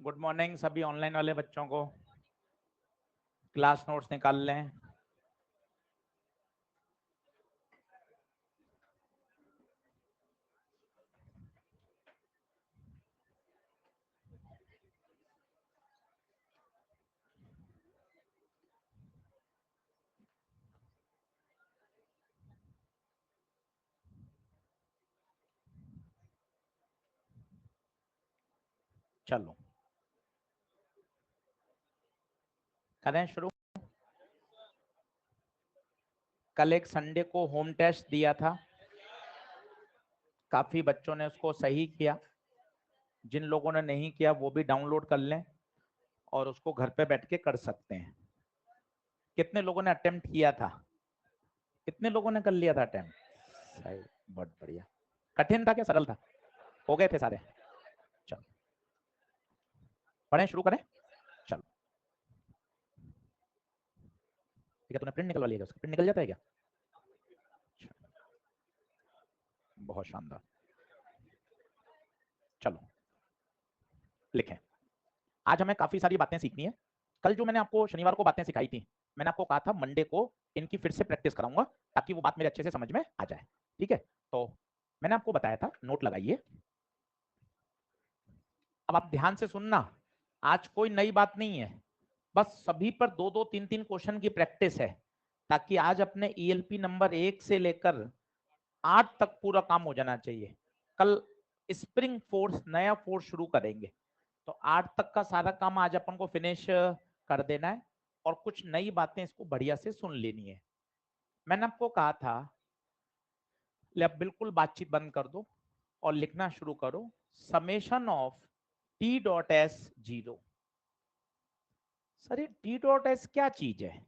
Good morning सभी online वाले बच्चों को। क्लास नोट्स निकाल लें। चलो करें शुरू। कल एक संडे को होम टेस्ट दिया था, काफी बच्चों ने उसको सही किया। जिन लोगों ने नहीं किया वो भी डाउनलोड कर लें और उसको घर पे बैठ के कर सकते हैं। कितने लोगों ने अटेम्प्ट किया था? कितने लोगों ने कर लिया था अटेम्प्ट? सही, बहुत बढ़िया। कठिन था क्या सरल था? हो गए थे सारे? चलो पढ़ें, शुरू करें। चलो ठीक है, तूने प्रिंट निकलवा लिया? उसका प्रिंट निकल जाता है क्या? बहुत शानदार। चलो लिखें। आज हमें काफी सारी बातें सीखनी है। कल जो मैंने आपको शनिवार को बातें सिखाई थी, मैंने आपको कहा था मंडे को इनकी फिर से प्रैक्टिस कराऊंगा ताकि वो बात मेरे अच्छे से समझ में आ जाए। ठीक है, तो मैंने आपको बताया था, नोट लगाइए। अब आप ध्यान से सुनना, आज कोई नई बात नहीं है, बस सभी पर दो दो तीन तीन क्वेश्चन की प्रैक्टिस है, ताकि आज अपने ईएलपी नंबर 1 से लेकर 8 तक पूरा काम हो जाना चाहिए। कल स्प्रिंग फोर्स, नया फोर्स शुरू करेंगे, तो 8 तक का सारा काम आज अपन को फिनिश कर देना है और कुछ नई बातें इसको बढ़िया से सुन लेनी है। मैंने आपको कहा था, ले अब बिल्कुल बातचीत बंद कर दो और लिखना शुरू करो। Summation of T dot S zero. Sir ये टी डॉट एस क्या चीज है?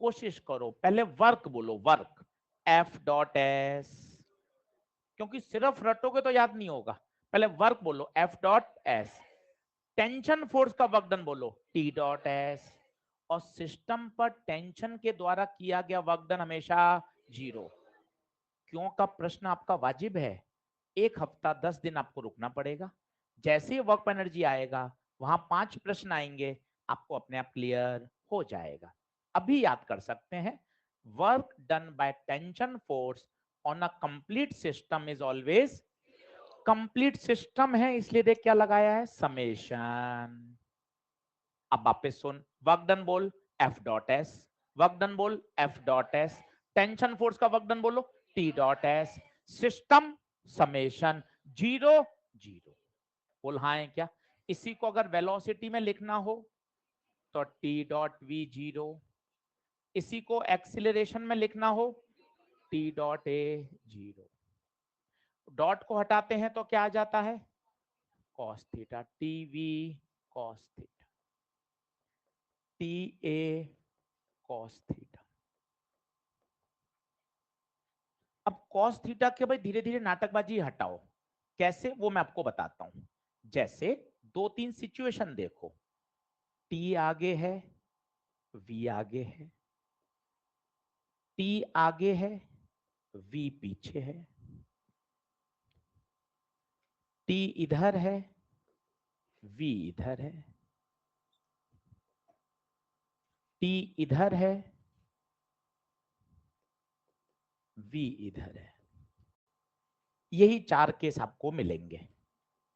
कोशिश करो, पहले वर्क बोलो, वर्क एफ डॉट एस, क्योंकि सिर्फ रटोगे तो याद नहीं होगा। पहले वर्क बोलो F dot S, tension force का वर्क डन बोलो टी डॉट एस, और सिस्टम पर टेंशन के द्वारा किया गया वर्क डन हमेशा जीरो। क्यों का प्रश्न आपका वाजिब है। 1 हफ्ता 10 दिन आपको रुकना पड़ेगा। जैसे ही वर्क एनर्जी आएगा वहां 5 प्रश्न आएंगे, आपको अपने आप क्लियर हो जाएगा। अभी याद कर सकते हैं, work done by tension force on a complete system is always, complete system है इसलिए देख क्या लगाया है, समेशन। अब वापस सुन, वर्क डन बोल F dot S, work done बोल F dot S, tension force का वर्क डन बोलो T dot S, system summation zero zero. बोल हाँ है क्या? इसी को अगर वेलोसिटी में लिखना हो तो टी डॉट वी जीरो, इसी को एक्सीलरेशन में लिखना हो T dot A zero. Dot को हटाते हैं तो क्या आ जाता है, cos theta, T V cos theta, T A cos theta. अब कॉस थीटा के भाई धीरे धीरे नाटकबाजी हटाओ, कैसे वो मैं आपको बताता हूं। जैसे 2-3 सिचुएशन देखो, टी आगे है, वी आगे है, टी आगे है, वी पीछे है, टी इधर है, वी इधर है, टी इधर है, वी इधर है। यही 4 केस आपको मिलेंगे।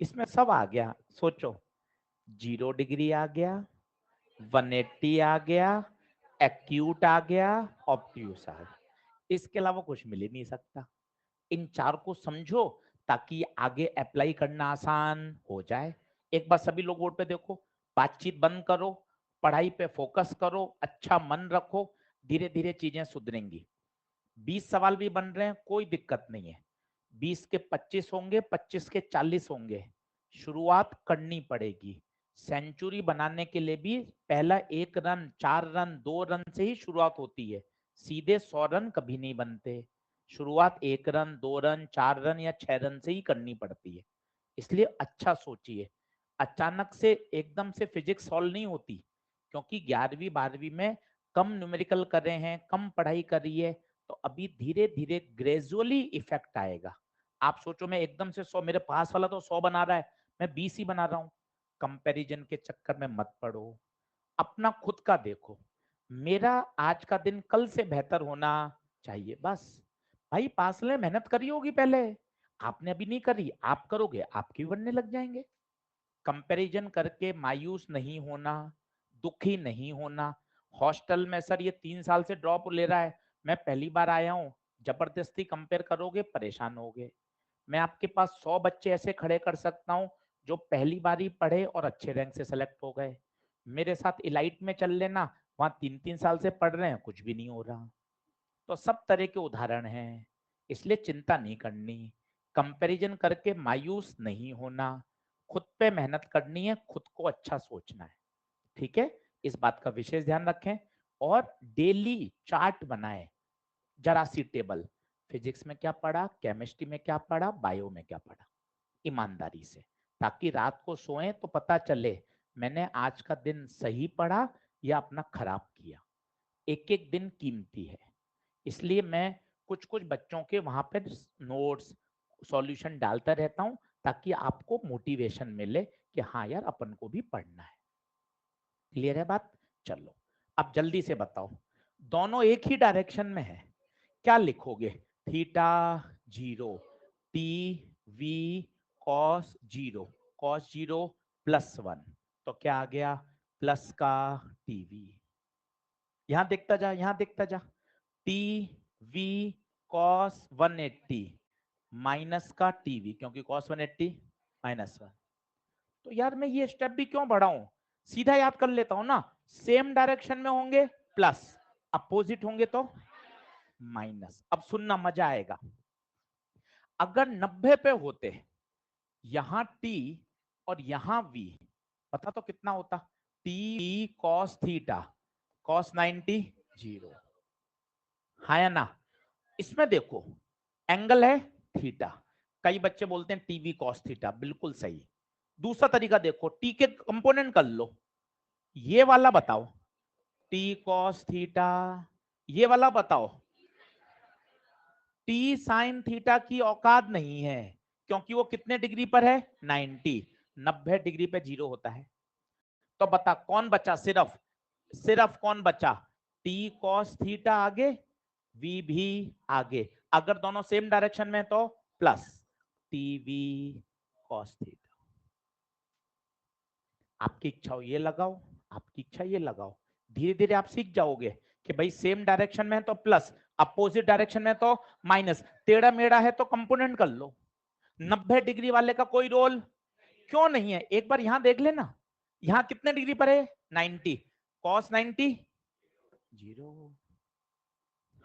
इसमें सब आ गया, सोचो, 0 डिग्री आ गया, 180 आ गया, एक्यूट आ गया, ऑब्ट्यूस आ गया। इसके अलावा कुछ मिल ही नहीं सकता। इन 4 को समझो ताकि आगे अप्लाई करना आसान हो जाए। एक बार सभी लोग बोर्ड पे देखो, बातचीत बंद करो, पढ़ाई पे फोकस करो, अच्छा मन रखो, धीरे धीरे चीजें सुधरेंगी। 20 सवाल भी बन रहे हैं, कोई दिक्कत नहीं है। 20 के 25 होंगे, 25 के 40 होंगे। शुरुआत करनी पड़ेगी। सेंचुरी बनाने के लिए भी पहला 1 रन, 4 रन, 2 रन से ही शुरुआत होती है। सीधे 100 रन कभी नहीं बनते। शुरुआत 1 रन, 2 रन, 4 रन या 6 रन से ही करनी पड़ती है। इसलिए अच्छा सोचिए, अचानक से एकदम से फिजिक्स सॉल्व नहीं होती, क्योंकि 11वीं 12वीं में कम न्यूमेरिकल कर रहे हैं, कम पढ़ाई करी है, तो अभी धीरे धीरे ग्रेजुअली इफेक्ट आएगा। आप सोचो मैं एकदम से 100, मेरे पास वाला तो 100 बना रहा है, मैं 20 ही बना रहा हूँ, कंपैरिजन के चक्कर में मत पड़ो, अपना खुद का देखो, मेरा आज का दिन कल से बेहतर होना चाहिए बस। भाई पास ले, मेहनत करी होगी पहले, आपने अभी नहीं करी, आप करोगे आपके भी बनने लग जाएंगे। कंपैरिजन करके मायूस नहीं होना, दुखी नहीं होना। हॉस्टल में सर ये 3 साल से ड्रॉप ले रहा है, मैं पहली बार आया हूँ, जबरदस्ती कंपेयर करोगे परेशान होगे। मैं आपके पास 100 बच्चे ऐसे खड़े कर सकता हूँ जो पहली बार ही पढ़े और अच्छे रैंक से सेलेक्ट हो गए। मेरे साथ इलाइट में चल लेना, वहां 3-3 साल से पढ़ रहे हैं, कुछ भी नहीं हो रहा। तो सब तरह के उदाहरण हैं, इसलिए चिंता नहीं करनी, कंपैरिजन करके मायूस नहीं होना, खुद पे मेहनत करनी है, खुद को अच्छा सोचना है। ठीक है, इस बात का विशेष ध्यान रखें। और डेली चार्ट बनाएं, जरा सी टेबल, फिजिक्स में क्या पढ़ा, केमिस्ट्री में क्या पढ़ा, बायो में क्या पढ़ा, ईमानदारी से, ताकि रात को सोएं तो पता चले मैंने आज का दिन सही पढ़ा या अपना खराब किया। एक एक दिन कीमती है, इसलिए मैं कुछ कुछ बच्चों के वहां पर नोट्स सॉल्यूशन डालता रहता हूं, ताकि आपको मोटिवेशन मिले कि हाँ यार अपन को भी पढ़ना है। क्लियर है बात? चलो अब जल्दी से बताओ, दोनों एक ही डायरेक्शन में है, क्या लिखोगे? Theta 0, T V cos 0, cos 0 +1, तो क्या आ गया? प्लस का टीवी। यहां देखता जा, यहां देखता जा, टी वी कॉस 180 माइनस का टीवी, क्योंकि कॉस 180 -1। तो यार मैं ये स्टेप भी क्यों बढ़ाऊं, सीधा याद कर लेता हूं ना। सेम डायरेक्शन में होंगे प्लस, अपोजिट होंगे तो माइनस। अब सुनना मजा आएगा, अगर 90 पे होते, यहां टी और यहां वी, पता तो कितना होता? टी कॉस थीटा कॉस 90 0, हाँ या ना? इसमें देखो एंगल है थीटा, कई बच्चे बोलते हैं टीवी कॉस थीटा, बिल्कुल सही। दूसरा तरीका देखो, टी के कंपोनेंट कर लो, ये वाला बताओ टी कॉस थीटा, ये वाला बताओ टी साइन थीटा की औकात नहीं है, क्योंकि वो कितने डिग्री पर है? 90 डिग्री पे 0 होता है। तो बता कौन बचा? सिर्फ सिर्फ कौन बचा? टी कॉस थीटा आगे, वी भी आगे, अगर दोनों सेम डायरेक्शन में तो प्लस टीवी कॉस थीटा। आपकी इच्छा हो ये लगाओ, आपकी इच्छा ये लगाओ, धीरे धीरे आप सीख जाओगे कि भाई सेम डायरेक्शन में है तो प्लस, अपोजिट डायरेक्शन में तो माइनस, टेढ़ा मेढ़ा है तो कंपोनेंट कर लो। 90 डिग्री वाले का कोई रोल क्यों नहीं है? एक बार यहां देख लेना, यहां कितने डिग्री पर है? 90, कॉस 90 0,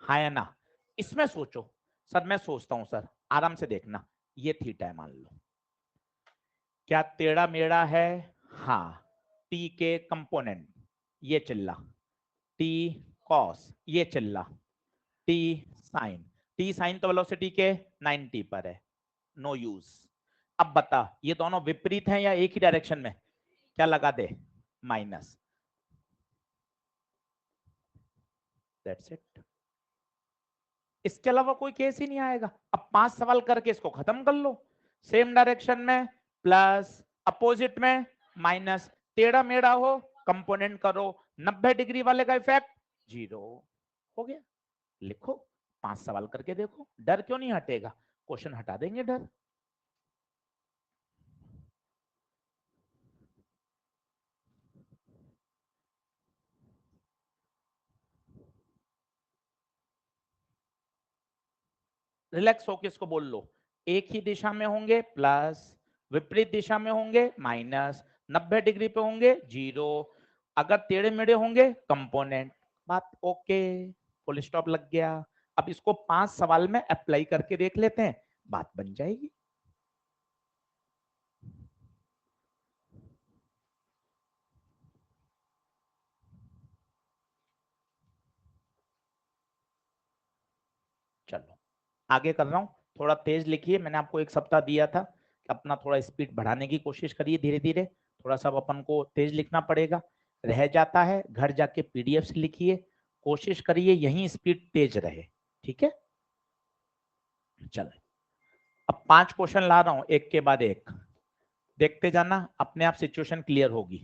हाँ या ना? इसमें सोचो सर, मैं सोचता हूं सर, आराम से देखना, ये थीटा है मान लो, क्या टेढ़ा मेढ़ा है? हाँ, टी के कंपोनेंट, ये चिल्ला, टी कॉस ये चिल्ला, टी साइन, टी साइन तो वेलोसिटी के 90 पर है, नो यूज। अब बता ये दोनों विपरीत हैं या एक ही डायरेक्शन में? क्या लगा दे? Minus, that's it. इसके अलावा कोई केस ही नहीं आएगा। अब 5 सवाल करके इसको खत्म कर लो, सेम डायरेक्शन में प्लस, अपोजिट में माइनस, टेढ़ा मेढ़ा हो कंपोनेंट करो, 90 डिग्री वाले का इफेक्ट 0, हो गया। लिखो, 5 सवाल करके देखो, डर क्यों नहीं हटेगा? क्वेश्चन हटा देंगे डर। रिलैक्स होके इसको बोल लो, एक ही दिशा में होंगे प्लस, विपरीत दिशा में होंगे माइनस, 90 डिग्री पे होंगे 0, अगर टेढ़े मेढ़े होंगे कंपोनेंट। बात ओके, फुल स्टॉप लग गया। अब इसको 5 सवाल में अप्लाई करके देख लेते हैं, बात बन जाएगी। चलो आगे कर रहा हूं, थोड़ा तेज लिखिए, मैंने आपको 1 सप्ताह दिया था, अपना थोड़ा स्पीड बढ़ाने की कोशिश करिए, धीरे धीरे थोड़ा सा अपन को तेज लिखना पड़ेगा, रह जाता है, घर जाके पीडीएफ से लिखिए, कोशिश करिए यही स्पीड तेज रहे, ठीक है? चल अब 5 क्वेश्चन ला रहा हूं एक के बाद एक, देखते जाना, अपने आप सिचुएशन क्लियर होगी।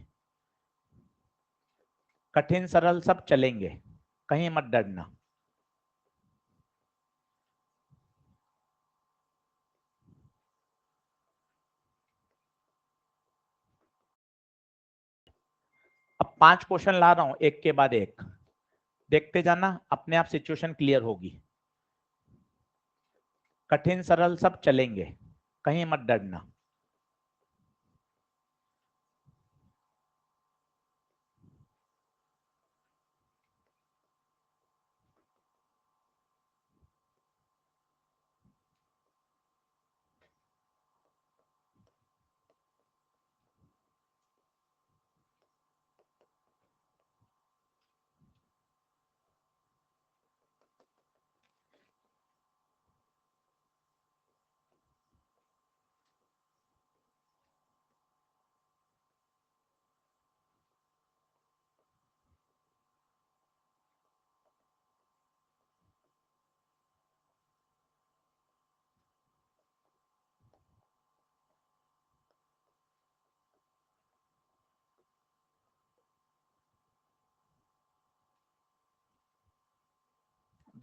कठिन सरल सब चलेंगे, कहीं मत डरना। अब 5 क्वेश्चन ला रहा हूं एक के बाद एक, देखते जाना, अपने आप सिचुएशन क्लियर होगी। कठिन सरल सब चलेंगे, कहीं मत डरना।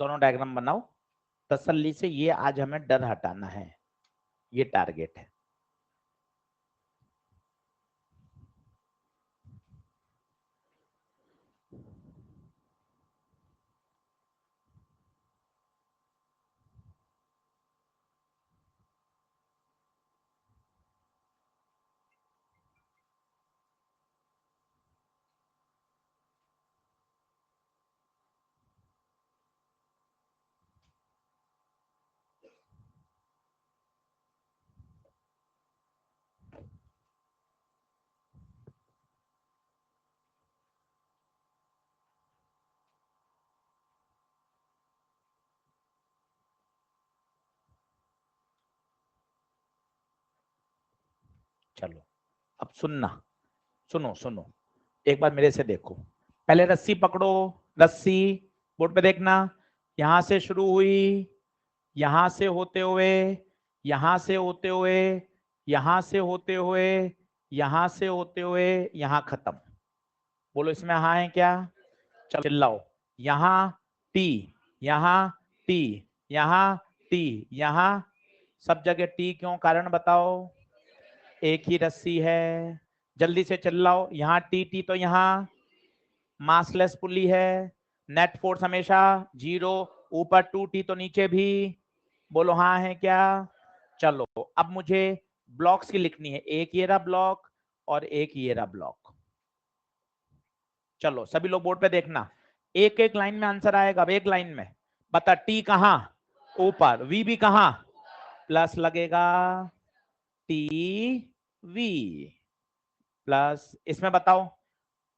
दोनों डायग्राम बनाओ तसल्ली से, ये आज हमें डर हटाना है, ये टारगेट है। चलो अब सुनना, सुनो सुनो, एक बार मेरे से देखो। पहले रस्सी पकड़ो, रस्सी बोर्ड पे देखना, यहां से शुरू हुई, यहां से होते हुए, यहां से होते हुए, यहां से होते हुए, यहां से होते हुए, यहां खत्म। बोलो इसमें हाँ है क्या? चलो चिल्लाओ। यहां टी, यहां टी, यहां टी, यहां, सब जगह टी क्यों? कारण बताओ। एक ही रस्सी है, जल्दी से चिल्लाओ। यहाँ टी टी तो यहाँ मासलेस पुली है, नेट फोर्स हमेशा 0, ऊपर 2T तो नीचे भी। बोलो हाँ है क्या? चलो अब मुझे ब्लॉक्स की लिखनी है, एक ये रहा ब्लॉक और एक ये रहा ब्लॉक। चलो सभी लोग बोर्ड पे देखना, एक एक लाइन में आंसर आएगा। अब एक लाइन में बता, टी कहां? ऊपर, वी भी कहां? प्लस लगेगा, टी वी प्लस, इसमें बताओ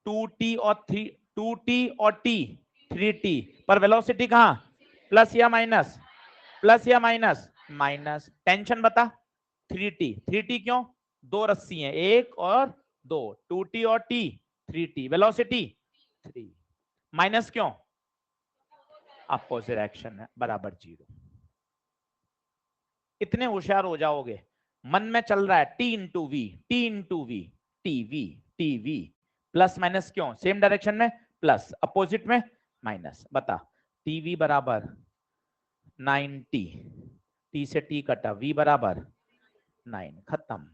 2T और 3, 2T और T 3T पर वेलोसिटी कहां? प्लस या माइनस? प्लस या माइनस? माइनस। टेंशन बता, 3T, 3T क्यों? दो रस्सी हैं, एक और दो, 2T और T 3T, वेलोसिटी 3, माइनस क्यों? अपोजिट एक्शन है, बराबर 0। इतने होशियार हो जाओगे। मन में चल रहा है t into v, t into v, t v, t v, plus minus क्यों? सेम डायरेक्शन में प्लस, अपोजिट में माइनस। बता, टीवी बराबर 90, टी से टी कटा, वी बराबर 9, खत्म।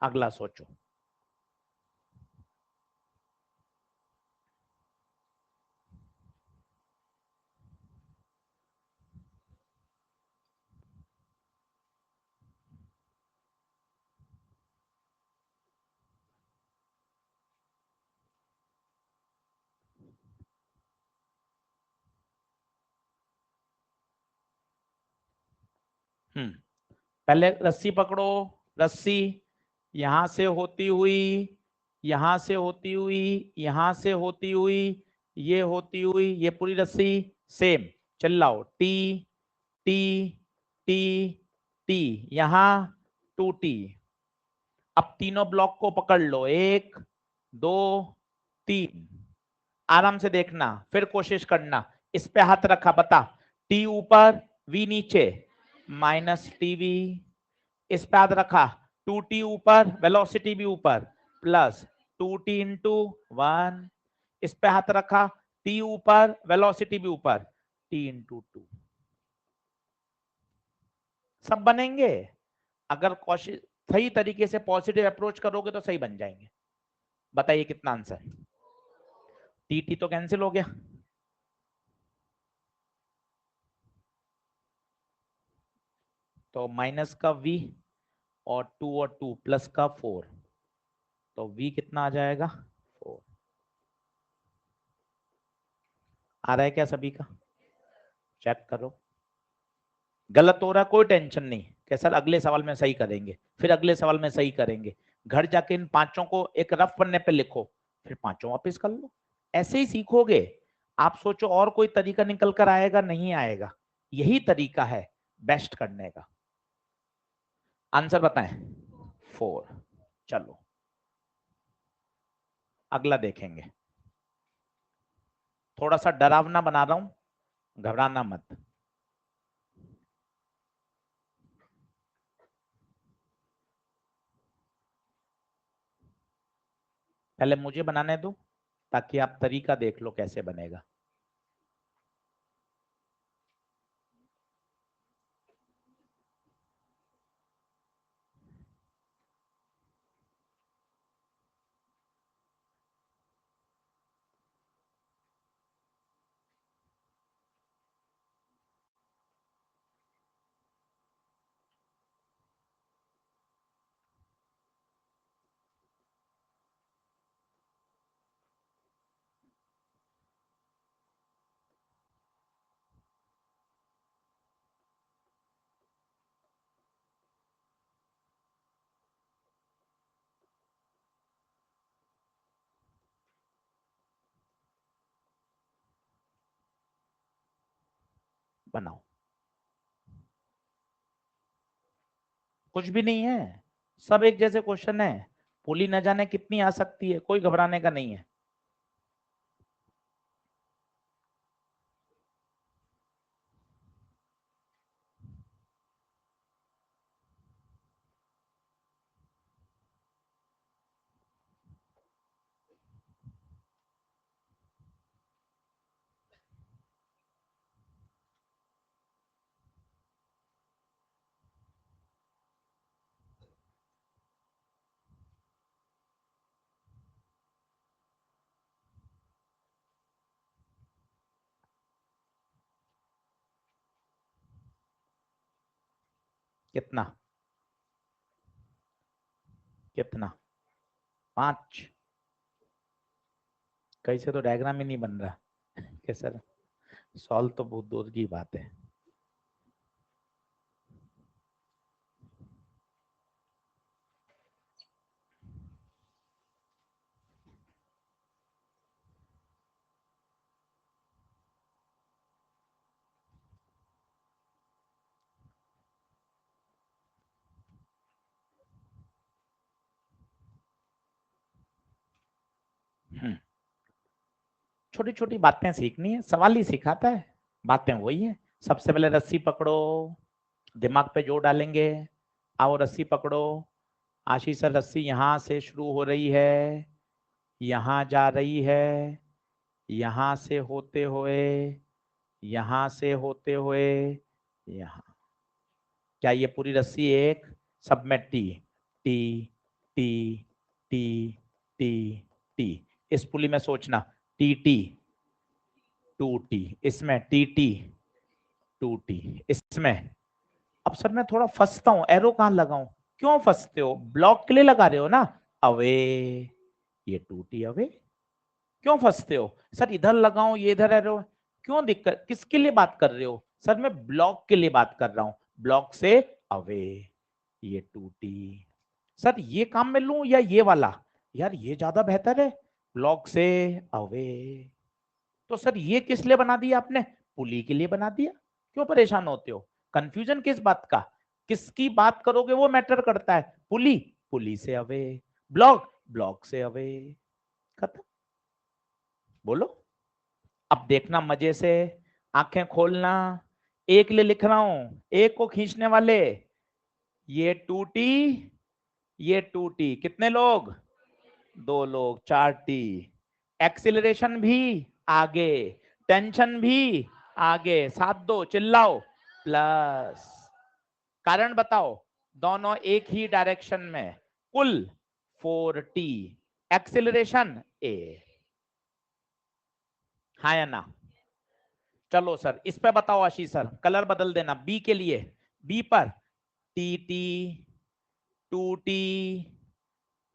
अगला सोचो। पहले रस्सी पकड़ो, रस्सी यहां से होती हुई, यहां से होती हुई, यहां से होती हुई, ये होती हुई, ये पूरी रस्सी सेम। चिल्लाओ, टी टी टी टी, यहां 2T। अब तीनों ब्लॉक को पकड़ लो, 1 2 3, आराम से देखना, फिर कोशिश करना। इस पे हाथ रखा, बता। टी ऊपर वी नीचे, माइनस टीवी। इस पे हाथ रखा, 2t ऊपर वेलोसिटी भी ऊपर, प्लस 2t इंटू 1। इस पे हाथ रखा, t ऊपर वेलोसिटी भी ऊपर, t इंटू 2। सब बनेंगे। अगर कोशिश सही तरीके से पॉजिटिव अप्रोच करोगे तो सही बन जाएंगे। बताइए कितना आंसर? टी तो कैंसिल हो गया, तो माइनस का v और 2 प्लस का 4, तो v कितना आ जाएगा? 4। आ रहा है क्या सभी का? चेक करो। गलत हो रहा कोई टेंशन नहीं, कि सर अगले सवाल में सही करेंगे, फिर अगले सवाल में सही करेंगे। घर जाके इन पांचों को एक रफ पन्ने पे लिखो, फिर पांचों वापस कर लो। ऐसे ही सीखोगे। आप सोचो और कोई तरीका निकल कर आएगा? नहीं आएगा। यही तरीका है बेस्ट करने का। आंसर बताएं? 4। चलो अगला देखेंगे। थोड़ा सा डरावना बना रहा हूं, घबराना मत। पहले मुझे बनाने दो ताकि आप तरीका देख लो कैसे बनेगा। बनाओ। कुछ भी नहीं है, सब एक जैसे क्वेश्चन है। पुली न जाने कितनी आ सकती है, कोई घबराने का नहीं है। कितना? कितना? 5? कैसे तो डायग्राम ही नहीं बन रहा कि सर सॉल्व तो बहुत दूर की बात है। छोटी छोटी बातें सीखनी है, सवाल ही सिखाता है, बातें वही है। सबसे पहले रस्सी पकड़ो, दिमाग पे जोर डालेंगे। आओ रस्सी पकड़ो। आशीष सर रस्सी यहाँ से शुरू हो रही है, यहाँ जा रही है, यहाँ से होते हुए, यहाँ से होते हुए, यहाँ। क्या ये पूरी रस्सी एक? सब में T T T T T T. इस पुली में सोचना, टी टी 2t, इसमें टी टी 2t, इसमें। अब सर मैं थोड़ा फंसता हूँ, एरो कहां लगाऊं? क्यों फंसते हो? ब्लॉक के लिए लगा रहे हो ना, अवे, ये 2t अवे। क्यों फंसते हो? सर इधर लगाऊं, ये इधर एरो, क्यों दिक्कत? किसके लिए बात कर रहे हो? सर मैं ब्लॉक के लिए बात कर रहा हूं, ब्लॉक से अवे, ये 2t। सर ये काम में लूं या ये वाला? यार ये ज्यादा बेहतर है, ब्लॉक से अवे। तो सर ये किस लिए बना दिया आपने? पुली के लिए बना दिया। क्यों परेशान होते हो? कंफ्यूजन किस बात का? किसकी बात करोगे वो मैटर करता है। पुली, पुली से अवे, ब्लॉक, ब्लॉक से अवे, खत्म। बोलो। अब देखना मजे से, आंखें खोलना, एक ले लिख रहा हूं, एक को खींचने वाले, ये 2t, ये 2t, कितने लोग? 2 लोग, 4t। एक्सिलरेशन भी आगे, टेंशन भी आगे, साथ दो, चिल्लाओ, प्लस। कारण बताओ, दोनों एक ही डायरेक्शन में, कुल 4t, एक्सिलरेशन a। हाँ या ना? चलो सर, इस पे बताओ आशीष सर, कलर बदल देना बी के लिए, बी पर टी टी, 2t,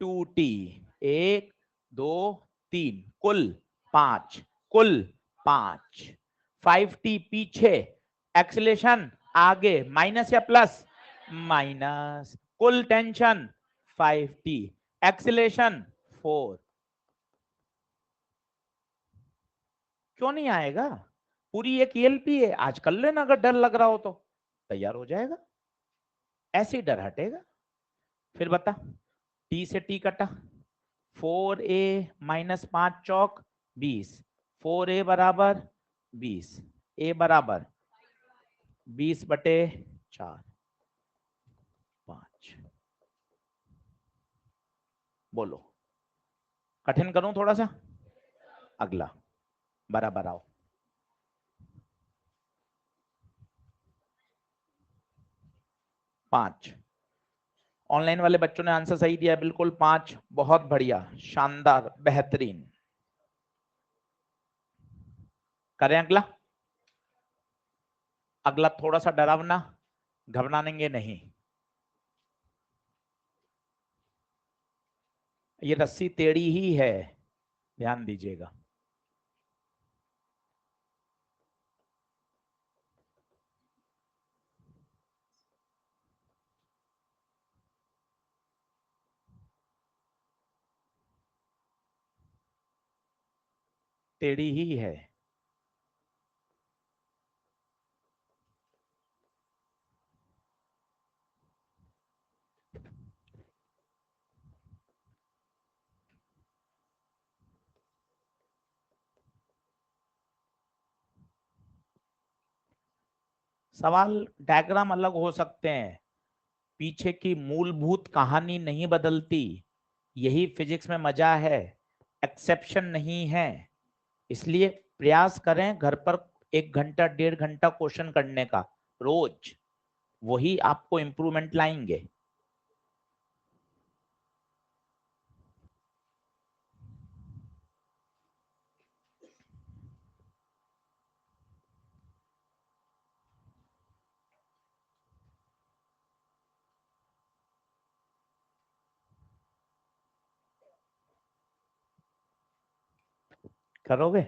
2t, 1 2 3, कुल 5, कुल 5, 5t पीछे, एक्सीलरेशन आगे, माइनस या प्लस? माइनस, कुल टेंशन 5t, एक्सीलरेशन 4। क्यों नहीं आएगा? पूरी एक ELP है, आज कर लेना, अगर डर लग रहा हो तो तैयार हो जाएगा, ऐसे ही डर हटेगा। फिर बता, टी से टी कटा, 4a माइनस 5 चौक 20, 4a बराबर 20, a बराबर 20/4, 5। बोलो, कठिन करूं थोड़ा सा? अगला, बराबर आओ। 5। ऑनलाइन वाले बच्चों ने आंसर सही दिया, बिल्कुल 5, बहुत बढ़िया, शानदार, बेहतरीन। करें अगला? अगला थोड़ा सा डरावना, घबराएंगे नहीं। ये रस्सी टेढ़ी ही है, ध्यान दीजिएगा। टेढ़ी ही है। सवाल डायग्राम अलग हो सकते हैं, पीछे की मूलभूत कहानी नहीं बदलती, यही फिजिक्स में मजा है, एक्सेप्शन नहीं है। इसलिए प्रयास करें घर पर 1 घंटा 1.5 घंटा क्वेश्चन करने का रोज, वही आपको इंप्रूवमेंट लाएंगे। करोगे?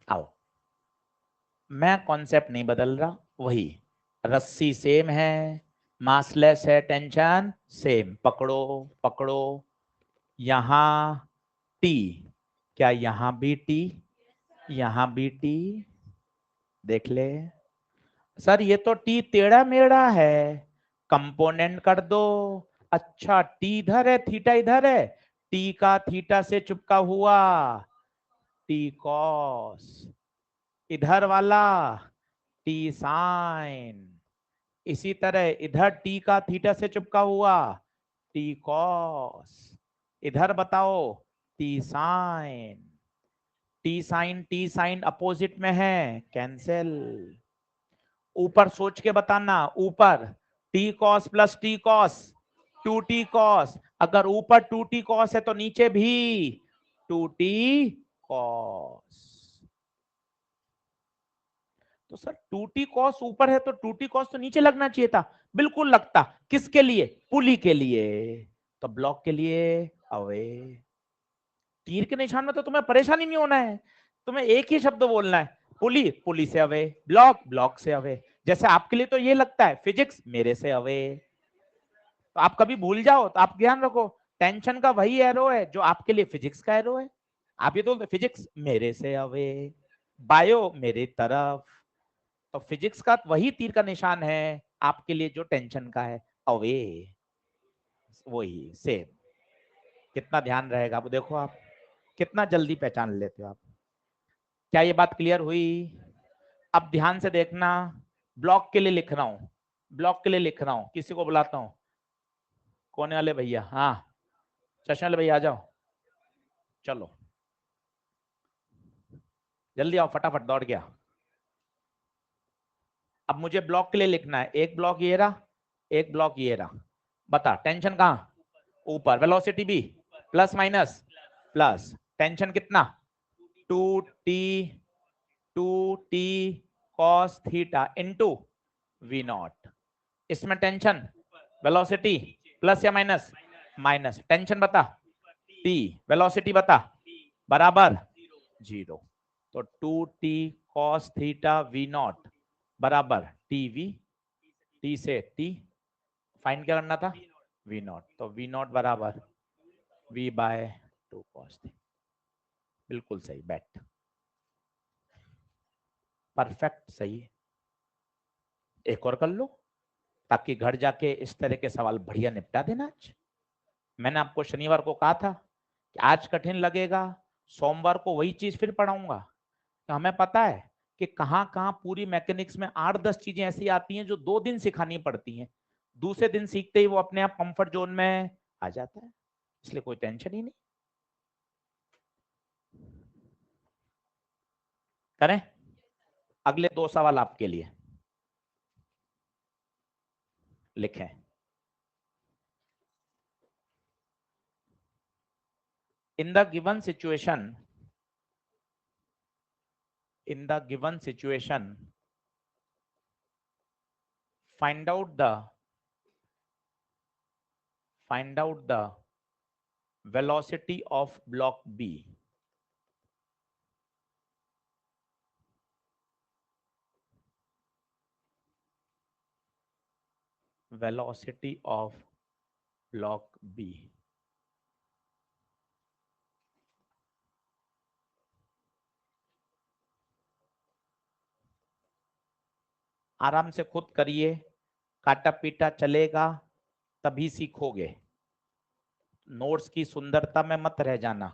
आओ, मैं कॉन्सेप्ट नहीं बदल रहा, वही, रस्सी सेम है, मासलेस है, टेंशन सेम, पकड़ो पकड़ो, यहां टी, क्या यहां भी टी, यहां भी टी, देख ले सर, ये तो टी टेढ़ा मेढ़ा है, कंपोनेंट कर दो। अच्छा, टी इधर है, थीटा इधर है, टी का थीटा से चिपका हुआ टी कॉस, इधर वाला टी साइन, इसी तरह इधर टी का थीटा से चिपका हुआ टी कॉस, इधर बताओ t sine, t sine opposite में है, कैंसिल। ऊपर सोच के बताना, ऊपर t cos plus t cos 2t cos, अगर ऊपर 2t कॉस है तो नीचे भी 2t कॉस। तो सर 2t कॉस ऊपर है तो 2t कॉस तो नीचे लगना चाहिए था, बिल्कुल लगता, किसके लिए? पुली के लिए, तो ब्लॉक के लिए अवे। तीर के निशान में तो तुम्हें परेशानी नहीं होना है, तुम्हें एक ही शब्द बोलना है, पुली, पुली से अवे, ब्लॉक, ब्लॉक से अवे। जैसे आपके लिए तो ये लगता है फिजिक्स मेरे से अवे, तो आप कभी भूल जाओ तो आप ध्यान रखो, टेंशन का वही एरो है जो आपके लिए फिजिक्स का एरो है। आप ये तो फिजिक्स मेरे से अवे, बायो मेरे तरफ, तो फिजिक्स का वही तीर का निशान है आपके लिए जो टेंशन का है, अवे, वही सेम। कितना ध्यान रहेगा, अब देखो आप कितना जल्दी पहचान लेते हो आप। क्या ये बात क्लियर हुई? अब ध्यान से देखना, ब्लॉक के लिए लिख रहा हूं, ब्लॉक के लिए लिख रहा हूं, किसी को बुलाता हूं, कोने वाले भैया, हाँ चश्मे वाले भैया आ जाओ, चलो जल्दी आओ, फटाफट दौड़ गया। अब मुझे ब्लॉक के लिए लिखना है, एक ब्लॉक ये रहा, एक ब्लॉक ये रहा, बता टेंशन कहाँ, ऊपर, वेलोसिटी भी प्लस माइनस प्लस, टेंशन कितना, 2t, 2t cos theta into v naught. इसमें टेंशन, वेलोसिटी प्लस या माइनस, माइनस, टेंशन बता, t, वेलोसिटी बता, बराबर 0। तो 2t cos theta v naught बराबर टीवी, टी से टी, फाइन क्या करना था, वी नॉट, तो वी नॉट बराबर v बाय 2 cos थीटा। बिल्कुल सही, बैठ, परफेक्ट सही है। एक और कर लो ताकि घर जाके इस तरह के सवाल बढ़िया निपटा देना। आज मैंने आपको शनिवार को कहा था कि आज कठिन लगेगा, सोमवार को वही चीज फिर पढ़ाऊंगा। तो हमें पता है कि कहाँ कहाँ पूरी मैकेनिक्स में 8-10 चीजें ऐसी आती हैं जो 2 दिन सिखानी पड़ती हैं, दूसरे दिन सीखते ही वो अपने आप कंफर्ट जोन में आ जाता है, इसलिए कोई टेंशन ही नहीं। करें, अगले 2 सवाल आपके लिए लिखें। In the given situation, in the given situation find out the velocity of block B, velocity of block B। आराम से खुद करिए, काटा पीटा चलेगा तभी सीखोगे, नोट्स की सुंदरता में मत रह जाना।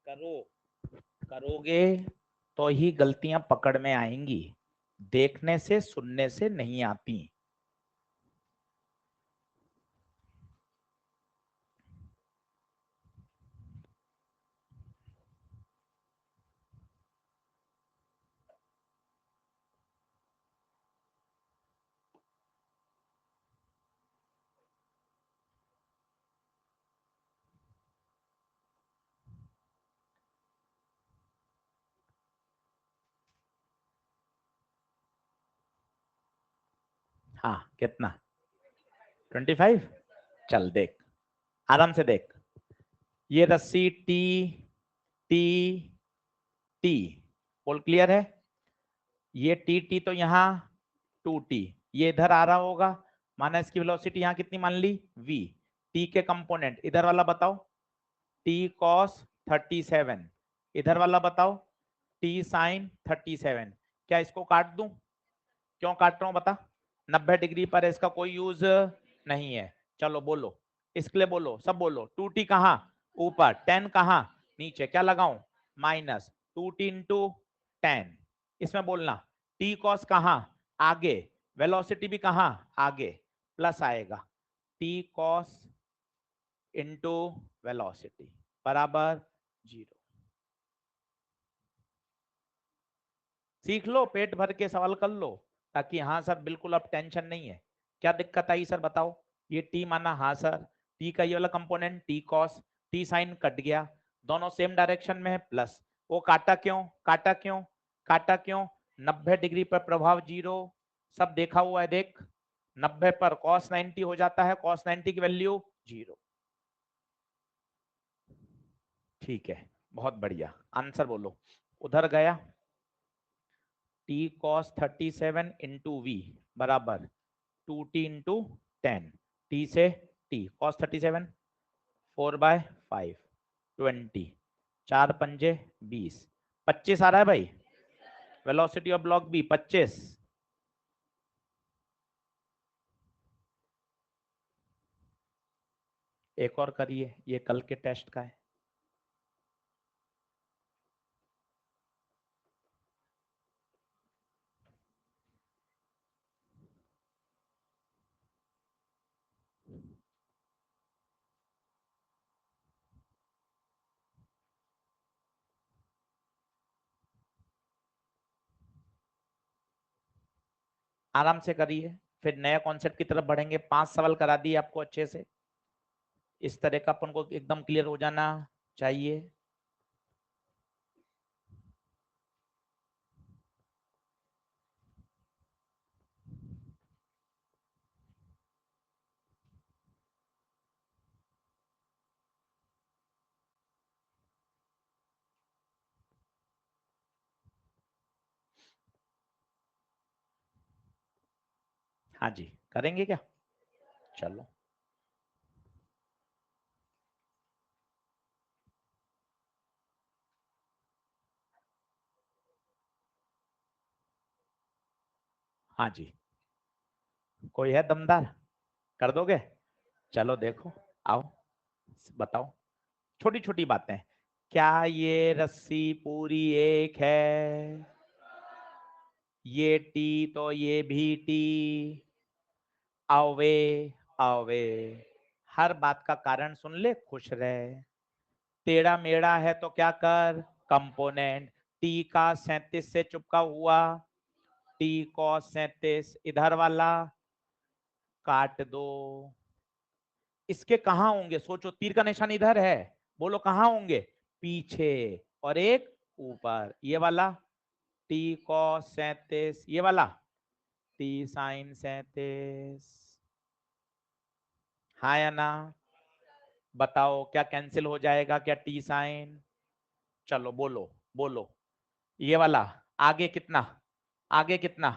करो, करोगे तो ही गलतियां पकड़ में आएंगी, देखने से सुनने से नहीं आती। हाँ कितना, 25, चल देख, आराम से देख, ये रस्सी T, T, T, all clear है, ये टी टी तो यहाँ 2t, ये इधर आ रहा होगा, माना इसकी वेलोसिटी यहाँ कितनी मान ली v, t के कंपोनेंट इधर वाला बताओ, t cos 37, इधर वाला बताओ टी साइन 37। क्या इसको काट दूं? क्यों काट रहा हूं बता? 90 डिग्री पर इसका कोई यूज नहीं है। चलो बोलो, इसके लिए बोलो, सब बोलो। 2t कहाँ? ऊपर। 10 कहाँ? नीचे। क्या लगाऊं? Minus 2t into 10। इसमें बोलना t कॉस कहाँ? आगे। वेलोसिटी भी कहाँ? आगे। प्लस आएगा t कॉस इंटू वेलोसिटी बराबर 0। सीख लो, पेट भर के सवाल कर लो, ताकि हाँ सर बिल्कुल अब टेंशन नहीं है। क्या दिक्कत आई सर बताओ? ये टी माना, हाँ सर। टी का ये वाला component t cos, t sine cut गया, दोनों सेम डायरेक्शन में है, प्लस। वो काटा क्यों? काटा क्यों? काटा क्यों? 90 डिग्री पर प्रभाव 0, सब देखा हुआ है देख। 90 पर cos 90 हो जाता है, cos 90 की वैल्यू 0। ठीक है, बहुत बढ़िया। आंसर बोलो। उधर गया t cos 37 इंटू वी बराबर 2t इंटू 10। t से t cos 37 4/5 20 4 पंजे 20 25 आ रहा है भाई। Velocity of block B 25। एक और करिए, ये कल के टेस्ट का है। आराम से करिए, फिर नया कॉन्सेप्ट की तरफ बढ़ेंगे। 5 सवाल करा दिए आपको अच्छे से। इस तरह का अपन को एकदम क्लियर हो जाना चाहिए। हाँ जी, करेंगे क्या? चलो। हाँ जी, कोई है दमदार? कर दोगे? चलो देखो, आओ बताओ। छोटी छोटी बातें। क्या ये रस्सी पूरी एक है? ये टी तो ये भी टी। Away away. हर बात का कारण सुन ले, खुश रहे। टेढ़ा मेढ़ा है तो क्या कर? कंपोनेंट। टी का 37 से चुपका हुआ, टी कॉस 37 इधर वाला काट दो। इसके कहाँ होंगे? सोचो, तीर का निशान इधर है, बोलो कहाँ होंगे? पीछे। और एक ऊपर, ये वाला टी कॉस 37, ये वाला टी साइन 37। हाँ या ना? बताओ, क्या कैंसिल हो जाएगा क्या टी साइन? चलो बोलो बोलो। ये वाला आगे कितना? आगे कितना?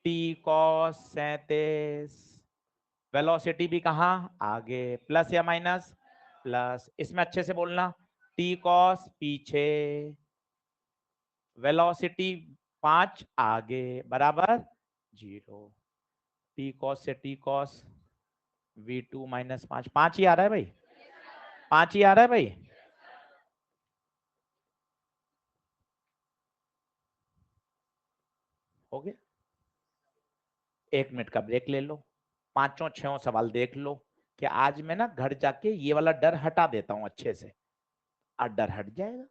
T cos 37। वेलोसिटी भी कहाँ? आगे। प्लस या माइनस? प्लस। इसमें अच्छे से बोलना, टी कॉस पीछे, वेलोसिटी 5 आगे बराबर 0। टी कॉस से टी कॉस v2 माइनस 5। 5 ही आ रहा है भाई, 5 ही आ रहा है भाई। हो गया। 1 मिनट का ब्रेक ले लो, पांचों छह सवाल देख लो। कि आज मैं ना घर जाके ये वाला डर हटा देता हूं अच्छे से, और डर हट जाएगा।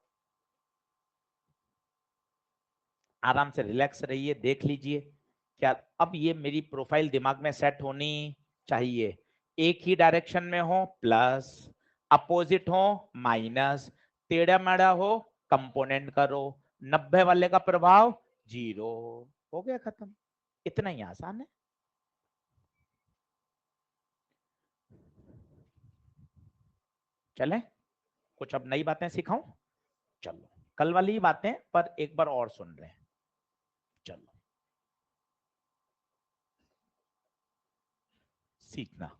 आराम से रिलैक्स रहिए, देख लीजिए। क्या अब ये मेरी प्रोफाइल दिमाग में सेट होनी चाहिए? एक ही डायरेक्शन में हो प्लस, अपोजिट हो माइनस, टेढ़ा मेढ़ा हो कंपोनेंट करो, 90 वाले का प्रभाव 0। हो गया खत्म। इतना ही आसान है। चलें, कुछ अब नई बातें सिखाऊं? चलो, कल वाली ही बातें पर एक बार और सुन रहे हैं। चलो, सीखना।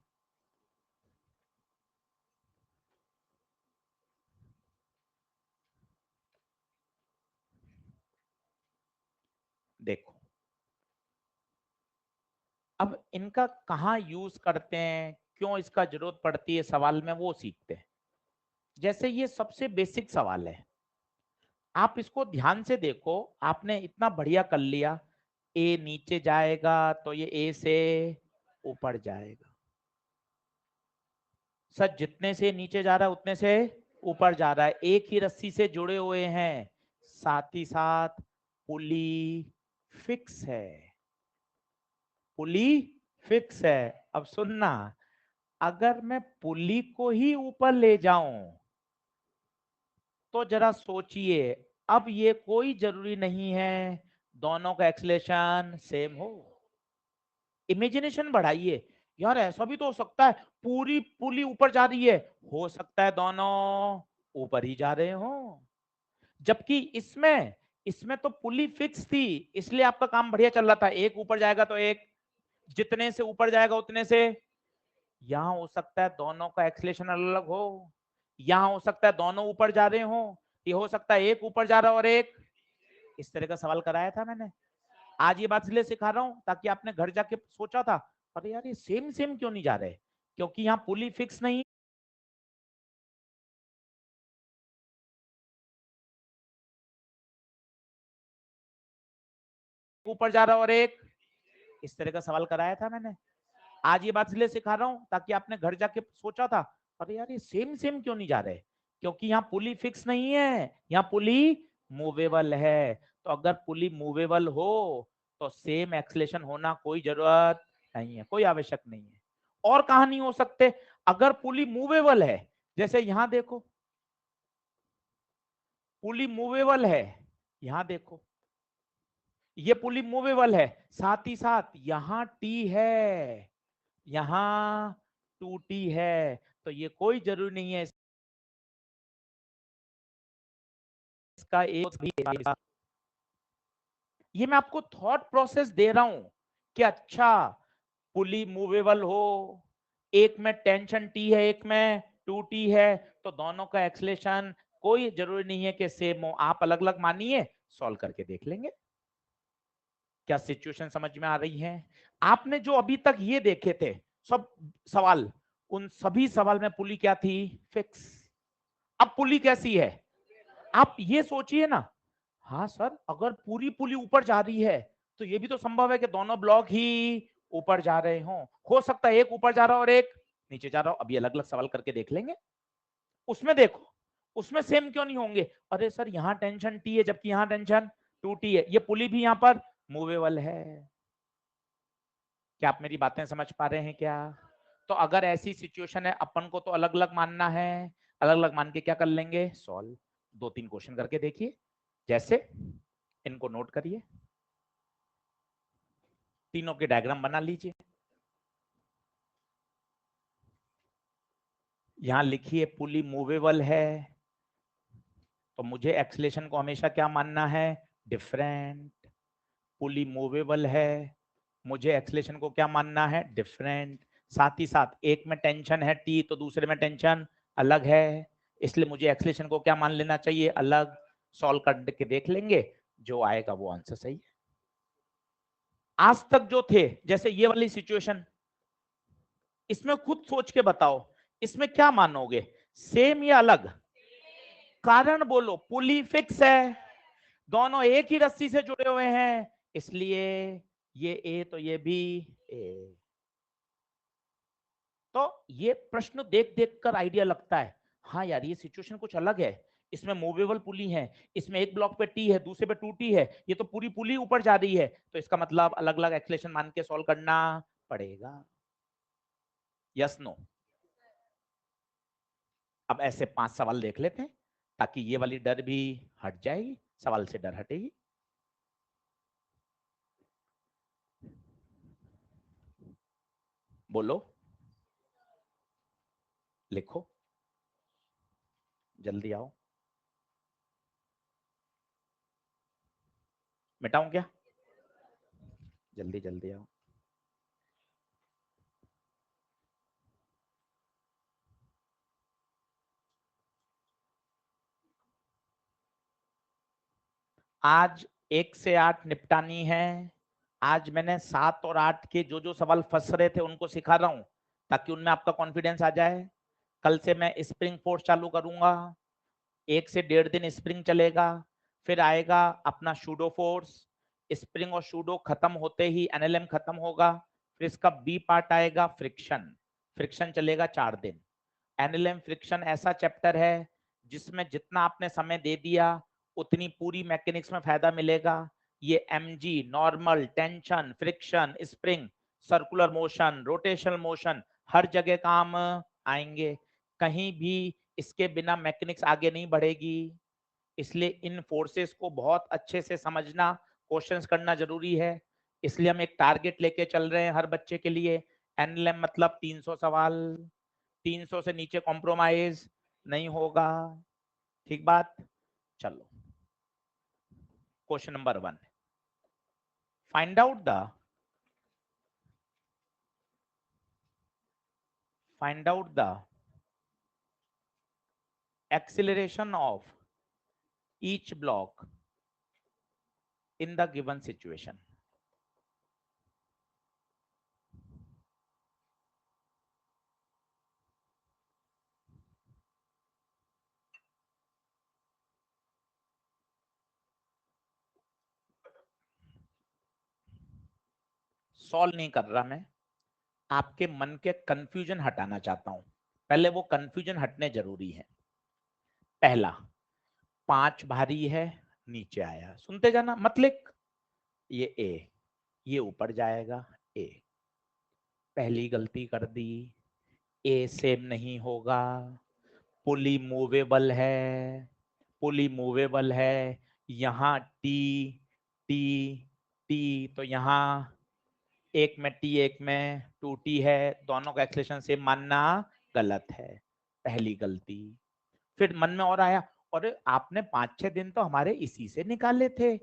देखो अब इनका कहाँ यूज करते हैं, क्यों इसका जरूरत पड़ती है सवाल में, वो सीखते हैं। जैसे ये सबसे बेसिक सवाल है, आप इसको ध्यान से देखो। आपने इतना बढ़िया कर लिया, ए नीचे जाएगा तो ये ए से ऊपर जाएगा। सर जितने से नीचे जा रहा है उतने से ऊपर जा रहा है, एक ही रस्सी से जुड़े हुए हैं, साथ ही साथ पुली फिक्स है। पुली फिक्स है। अब सुनना, अगर मैं पुली को ही ऊपर ले जाऊं तो जरा सोचिए, अब ये कोई जरूरी नहीं है दोनों का एक्सलेशन सेम हो। इमेजिनेशन बढ़ाइए, यार ऐसा भी तो हो सकता है पूरी पुली ऊपर जा रही है, हो सकता है दोनों ऊपर ही जा रहे हो। जबकि इसमें इसमें तो पुली फिक्स थी, इसलिए आपका काम बढ़िया चल रहा था, एक ऊपर जाएगा तो एक, जितने से ऊपर जाएगा उतने से। यहां हो सकता है दोनों का एक्सलेशन अलग अलग हो, यहां हो सकता है दोनों ऊपर जा रहे हो, ये हो सकता है एक ऊपर जा रहा और एक। इस तरह का सवाल कराया था मैंने। आज ये बात इसलिए सिखा रहा हूं ताकि आपने घर जाके सोचा था, अरे यार ये सेम सेम क्यों नहीं जा रहे, क्योंकि यहाँ पुली फिक्स नहीं, ऊपर जा रहा और एक। इस तरह का सवाल कराया था मैंने। आज ये बात इसलिए सिखा रहा हूं ताकि आपने घर जाके सोचा था, अरे यार ये सेम सेम क्यों नहीं जा रहे, क्योंकि यहाँ पुली फिक्स नहीं है, यहाँ पुली मूवेबल है। तो अगर पुली मूवेबल हो तो सेम एक्सलेशन होना कोई जरूरत नहीं है, कोई आवश्यक नहीं है। और कहा नहीं हो सकते, अगर पुली मूवेबल है, जैसे यहां देखो पुली मूवेबल है, यहां देखो ये पुली मूवेबल है, साथ ही साथ यहां टी है, यहां 2T है, तो ये कोई जरूरी नहीं है इसका एक भी। ये मैं आपको थॉट प्रोसेस दे रहा हूं कि अच्छा पुली मूवेबल हो, एक में टेंशन टी है एक में 2T है, तो दोनों का एक्सलेशन कोई जरूरी नहीं है कि सेम हो, आप अलग अलग मानिए, सॉल्व करके देख लेंगे। क्या सिचुएशन समझ में आ रही है? आपने जो अभी तक ये देखे थे सब सवाल, उन सभी सवाल में पुली क्या थी? फिक्स। अब पुली कैसी है, आप ये सोचिए ना, हाँ सर अगर पूरी पुली ऊपर जा रही है तो ये भी तो संभव है कि दोनों ब्लॉक ही ऊपर जा रहे हो सकता है एक ऊपर जा रहा और एक नीचे जा रहा हो। अभी अलग अलग सवाल करके देख लेंगे। उसमें देखो, उसमें सेम क्यों नहीं होंगे, अरे सर यहाँ टेंशन टी है जबकि यहाँ टेंशन 2T है, ये पुली भी यहाँ पर मूवेबल है। क्या आप मेरी बातें समझ पा रहे हैं क्या? तो अगर ऐसी सिचुएशन है, अपन को तो अलग अलग मानना है, अलग अलग मान के क्या कर लेंगे, सॉल्व। दो तीन क्वेश्चन करके देखिए, जैसे इनको नोट करिए, तीनों के डायग्राम बना लीजिए। यहां लिखिए पुली मूवेबल है, तो मुझे एक्सलेशन को हमेशा क्या मानना है, डिफरेंट। पुली मूवेबल है, मुझे एक्सलेशन को क्या मानना है, डिफरेंट। साथ ही साथ एक में टेंशन है टी तो दूसरे में टेंशन अलग है, इसलिए मुझे एक्सलेशन को क्या मान लेना चाहिए, अलग। सॉल्व करके देख लेंगे, जो आएगा वो आंसर सही है। आज तक जो थे, जैसे ये वाली सिचुएशन, इसमें खुद सोच के बताओ, इसमें क्या मानोगे, सेम या अलग? कारण बोलो, पुली फिक्स है, दोनों एक ही रस्सी से जुड़े हुए हैं, इसलिए ये ए तो ये भी ए। तो ये प्रश्न देख देख कर आइडिया लगता है, हाँ यार ये सिचुएशन कुछ अलग है, इसमें मूवेबल पुली है, इसमें एक ब्लॉक पे टी है दूसरे पे 2T है, ये तो पूरी पुली ऊपर जा रही है, तो इसका मतलब अलग अलग एक्सलेशन मान के सॉल्व करना पड़ेगा। Yes no? अब ऐसे 5 सवाल देख लेते हैं ताकि ये वाली डर भी हट जाएगी, सवाल से डर हटेगी। बोलो, लिखो, जल्दी आओ। मिटाऊं क्या? जल्दी जल्दी आओ। आज 1 से 8 निपटानी है। आज मैंने 7 और 8 के जो जो सवाल फंस रहे थे उनको सिखा रहा हूं ताकि उनमें आपका कॉन्फिडेंस आ जाए। कल से मैं स्प्रिंग फोर्स चालू करूंगा, 1 से 1.5 दिन स्प्रिंग चलेगा, फिर आएगा अपना शूडो फोर्स। स्प्रिंग और शूडो खत्म होते ही एनएलएम खत्म होगा, फिर इसका बी पार्ट आएगा फ्रिक्शन। फ्रिक्शन चलेगा 4 दिन। एनएलएम फ्रिक्शन ऐसा चैप्टर है जिसमें जितना आपने समय दे दिया उतनी पूरी मैकेनिक्स में फायदा मिलेगा। ये MG, normal, tension, friction, spring, circular motion, rotational motion हर जगह काम आएंगे। कहीं भी इसके बिना मैकेनिक्स आगे नहीं बढ़ेगी। इसलिए इन फोर्सेस को बहुत अच्छे से समझना, क्वेश्चंस करना जरूरी है। इसलिए हम एक टारगेट लेके चल रहे हैं हर बच्चे के लिए। एनएलएम मतलब 300 सवाल, 300 से नीचे कॉम्प्रोमाइज नहीं होगा। ठीक बात। चलो question number 1, find out the acceleration of each block in the given situation. Solve नहीं कर रहा मैं, आपके मन के कंफ्यूजन हटाना चाहता हूं। पहले वो कंफ्यूजन हटने जरूरी है। पहला, 5 भारी है, नीचे आया, सुनते जाना मत लिख। ये ए, ये ऊपर जाएगा ए। पहली गलती कर दी, ए सेम नहीं होगा। पुली मूवेबल है, पुली मूवेबल है। यहाँ टी टी टी, तो यहाँ एक में टी एक में 2t है, दोनों का एक्सेलरेशन सेम मानना गलत है। पहली गलती। फिर मन में और आया, और आपने 5-6 दिन तो हमारे इसी से निकाले थे,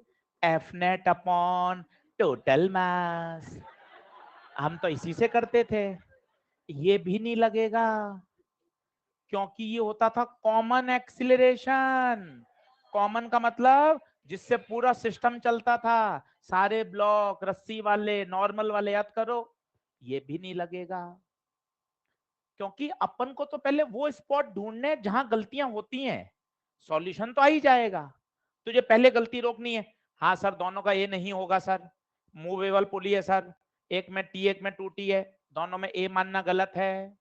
F net upon total mass, हम तो इसी से करते थे। ये भी नहीं लगेगा क्योंकि ये होता था कॉमन एक्सीलरेशन। कॉमन का मतलब जिससे पूरा सिस्टम चलता था, सारे ब्लॉक, रस्सी वाले, नॉर्मल वाले, याद करो। ये भी नहीं लगेगा क्योंकि अपन को तो पहले वो स्पॉट ढूंढने जहां गलतियां होती हैं, सॉल्यूशन तो आ ही जाएगा। तुझे पहले गलती रोकनी है। हाँ सर, दोनों का ये नहीं होगा सर, मूवेबल पुली है सर, एक में टी एक में 2t है, दोनों में ए मानना गलत है।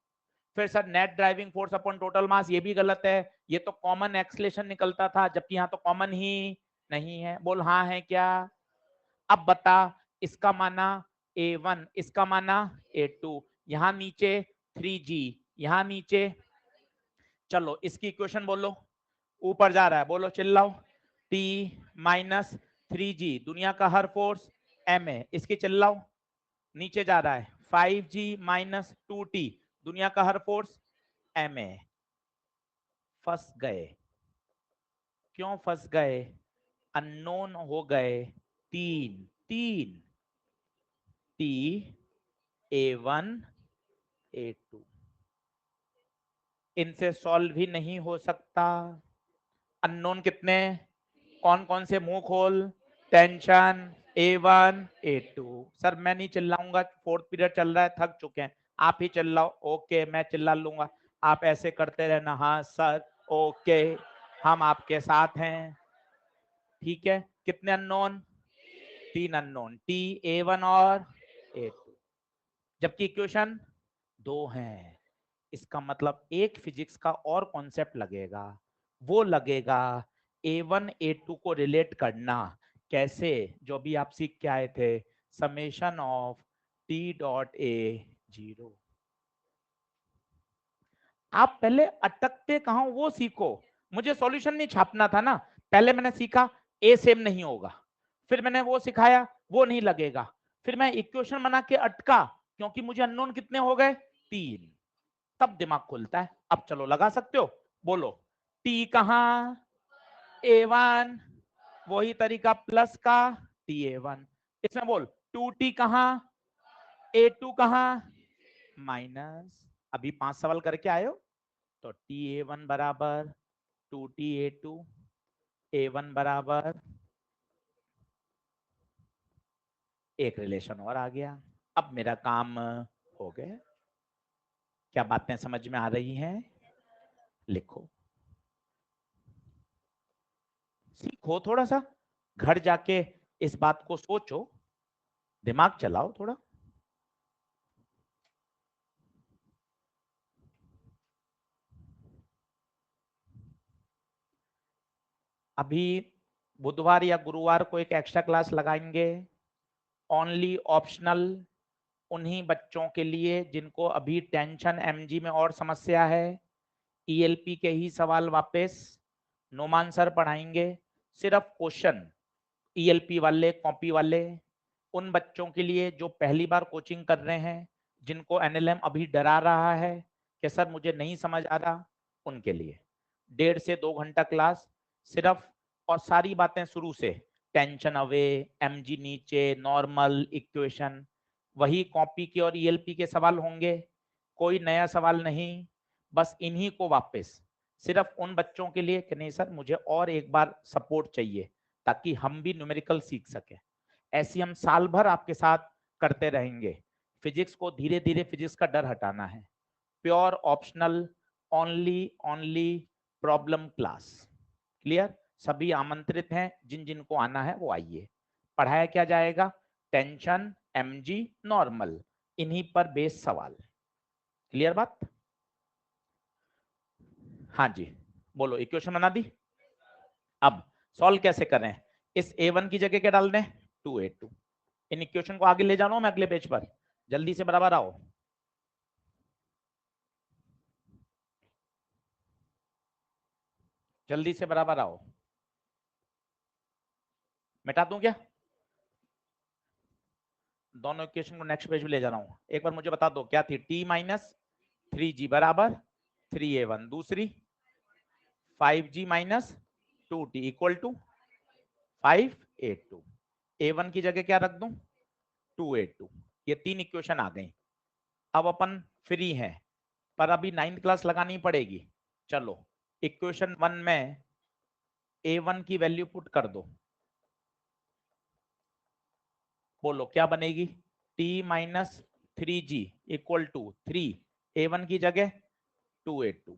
फिर sir net driving force upon total mass, ये भी गलत है, ये तो कॉमन एक्सलेशन निकलता था, जबकि यहाँ तो कॉमन ही नहीं है। बोल हाँ है क्या? अब बता, इसका माना A1, इसका माना A2, यहाँ नीचे 3G, यहाँ नीचे। चलो इसकी इक्वेशन बोलो, ऊपर जा रहा है, बोलो चिल्लाओ। T माइनस 3G, दुनिया का हर फोर्स ma, इसकी चिल्लाओ। नीचे जा रहा है 5G माइनस 2T, दुनिया का हर फोर्स ma। फंस गए। क्यों फंस गए? अननोन हो गए। तीन तीन, टी A1 A2, इनसे सॉल्व भी नहीं हो सकता। अननोन कितने? कौन कौन से? मुंह खोल। Tension A1 A2। सर मैं नहीं चिल्लाऊंगा, 4th पीरियड चल रहा है, थक चुके हैं, आप ही चिल्लाओ। ओके मैं चिल्ला लूंगा, आप ऐसे करते रहना। हाँ सर ओके, हम आपके साथ हैं। ठीक है, कितने अननोन? 3 अननोन, टी A1 और A2, जबकि इक्वेशन 2 है। इसका मतलब एक फिजिक्स का और कॉन्सेप्ट लगेगा, वो लगेगा A1 A2 को रिलेट करना। कैसे? जो भी आप सीख के आए थे, summation of T dot A 0। आप पहले अटकते कहां वो सीखो। मुझे सॉल्यूशन नहीं छापना था ना, पहले मैंने सीखा ए सेम नहीं होगा, फिर मैंने वो सिखाया वो नहीं लगेगा, फिर मैं इक्वेशन बना के अटका क्योंकि मुझे अननोन कितने हो गए? 3। तब दिमाग खुलता है। अब चलो लगा सकते हो, बोलो टी कहां? A1, वही तरीका प्लस का टी A1। इसमें बोल 2t कहां? A2 कहां? माइनस। अभी 5 सवाल करके आए हो, तो टी A1 बराबर 2t A2, A1 बराबर एक रिलेशन और आ गया। अब मेरा काम हो गया। क्या बातें समझ में आ रही हैं? लिखो, सीखो, थोड़ा सा घर जाके इस बात को सोचो, दिमाग चलाओ थोड़ा। अभी बुधवार या गुरुवार को एक एक्स्ट्रा क्लास लगाएंगे, ओनली ऑप्शनल उन्हीं बच्चों के लिए जिनको अभी टेंशन एमजी में और समस्या है। ईएलपी के ही सवाल वापस नोमान सर पढ़ाएंगे, सिर्फ क्वेश्चन ईएलपी वाले कॉपी वाले। उन बच्चों के लिए जो पहली बार कोचिंग कर रहे हैं, जिनको एनएलएम अभी डरा रहा है कि सर मुझे नहीं समझ आ रहा, उनके लिए 1.5 से 2 घंटा क्लास सिर्फ, और सारी बातें शुरू से, टेंशन अवे, एमजी नीचे, नॉर्मल इक्वेशन, वही कॉपी के और ईएलपी के सवाल होंगे, कोई नया सवाल नहीं। बस इन्हीं को वापस, सिर्फ उन बच्चों के लिए कि नहीं सर मुझे और एक बार सपोर्ट चाहिए ताकि हम भी न्यूमेरिकल सीख सके। ऐसी हम साल भर आपके साथ करते रहेंगे। फिजिक्स को धीरे धीरे फिजिक्स का डर हटाना है। Pure optional, only only problem class. Clear? सभी आमंत्रित हैं, जिन जिन को आना है वो आइए। पढ़ाया क्या जाएगा? टेंशन, एमजी, नॉर्मल, इन्हीं पर बेस सवाल। क्लियर बात? हाँ जी, बोलो। इक्वेशन बना दी, अब सॉल्व कैसे करें? इस a1 की जगह क्या डाल दें? 2a2। इन इक्वेशन को आगे ले जाना मैं अगले पेज पर, जल्दी से बराबर आओ। जल्दी से बराबर आओ। मिटा दूं क्या? दोनों इक्वेशन को नेक्स्ट पेज पे ले जा रहा हूं। एक बार मुझे बता दो क्या थी? t माइनस 3g बराबर 3a1, दूसरी 5g minus 2t equal to 5a2। a1 की जगह क्या रख दूं? 2a2। ये तीन इक्वेशन आ गई। अब अपन फ्री हैं, पर अभी 9th क्लास लगानी पड़ेगी। चलो, इक्वेशन 1 में a1 की वैल्यू पुट कर दो। बोलो क्या बनेगी? t minus 3g equal to 3, a1 की जगह 2a2,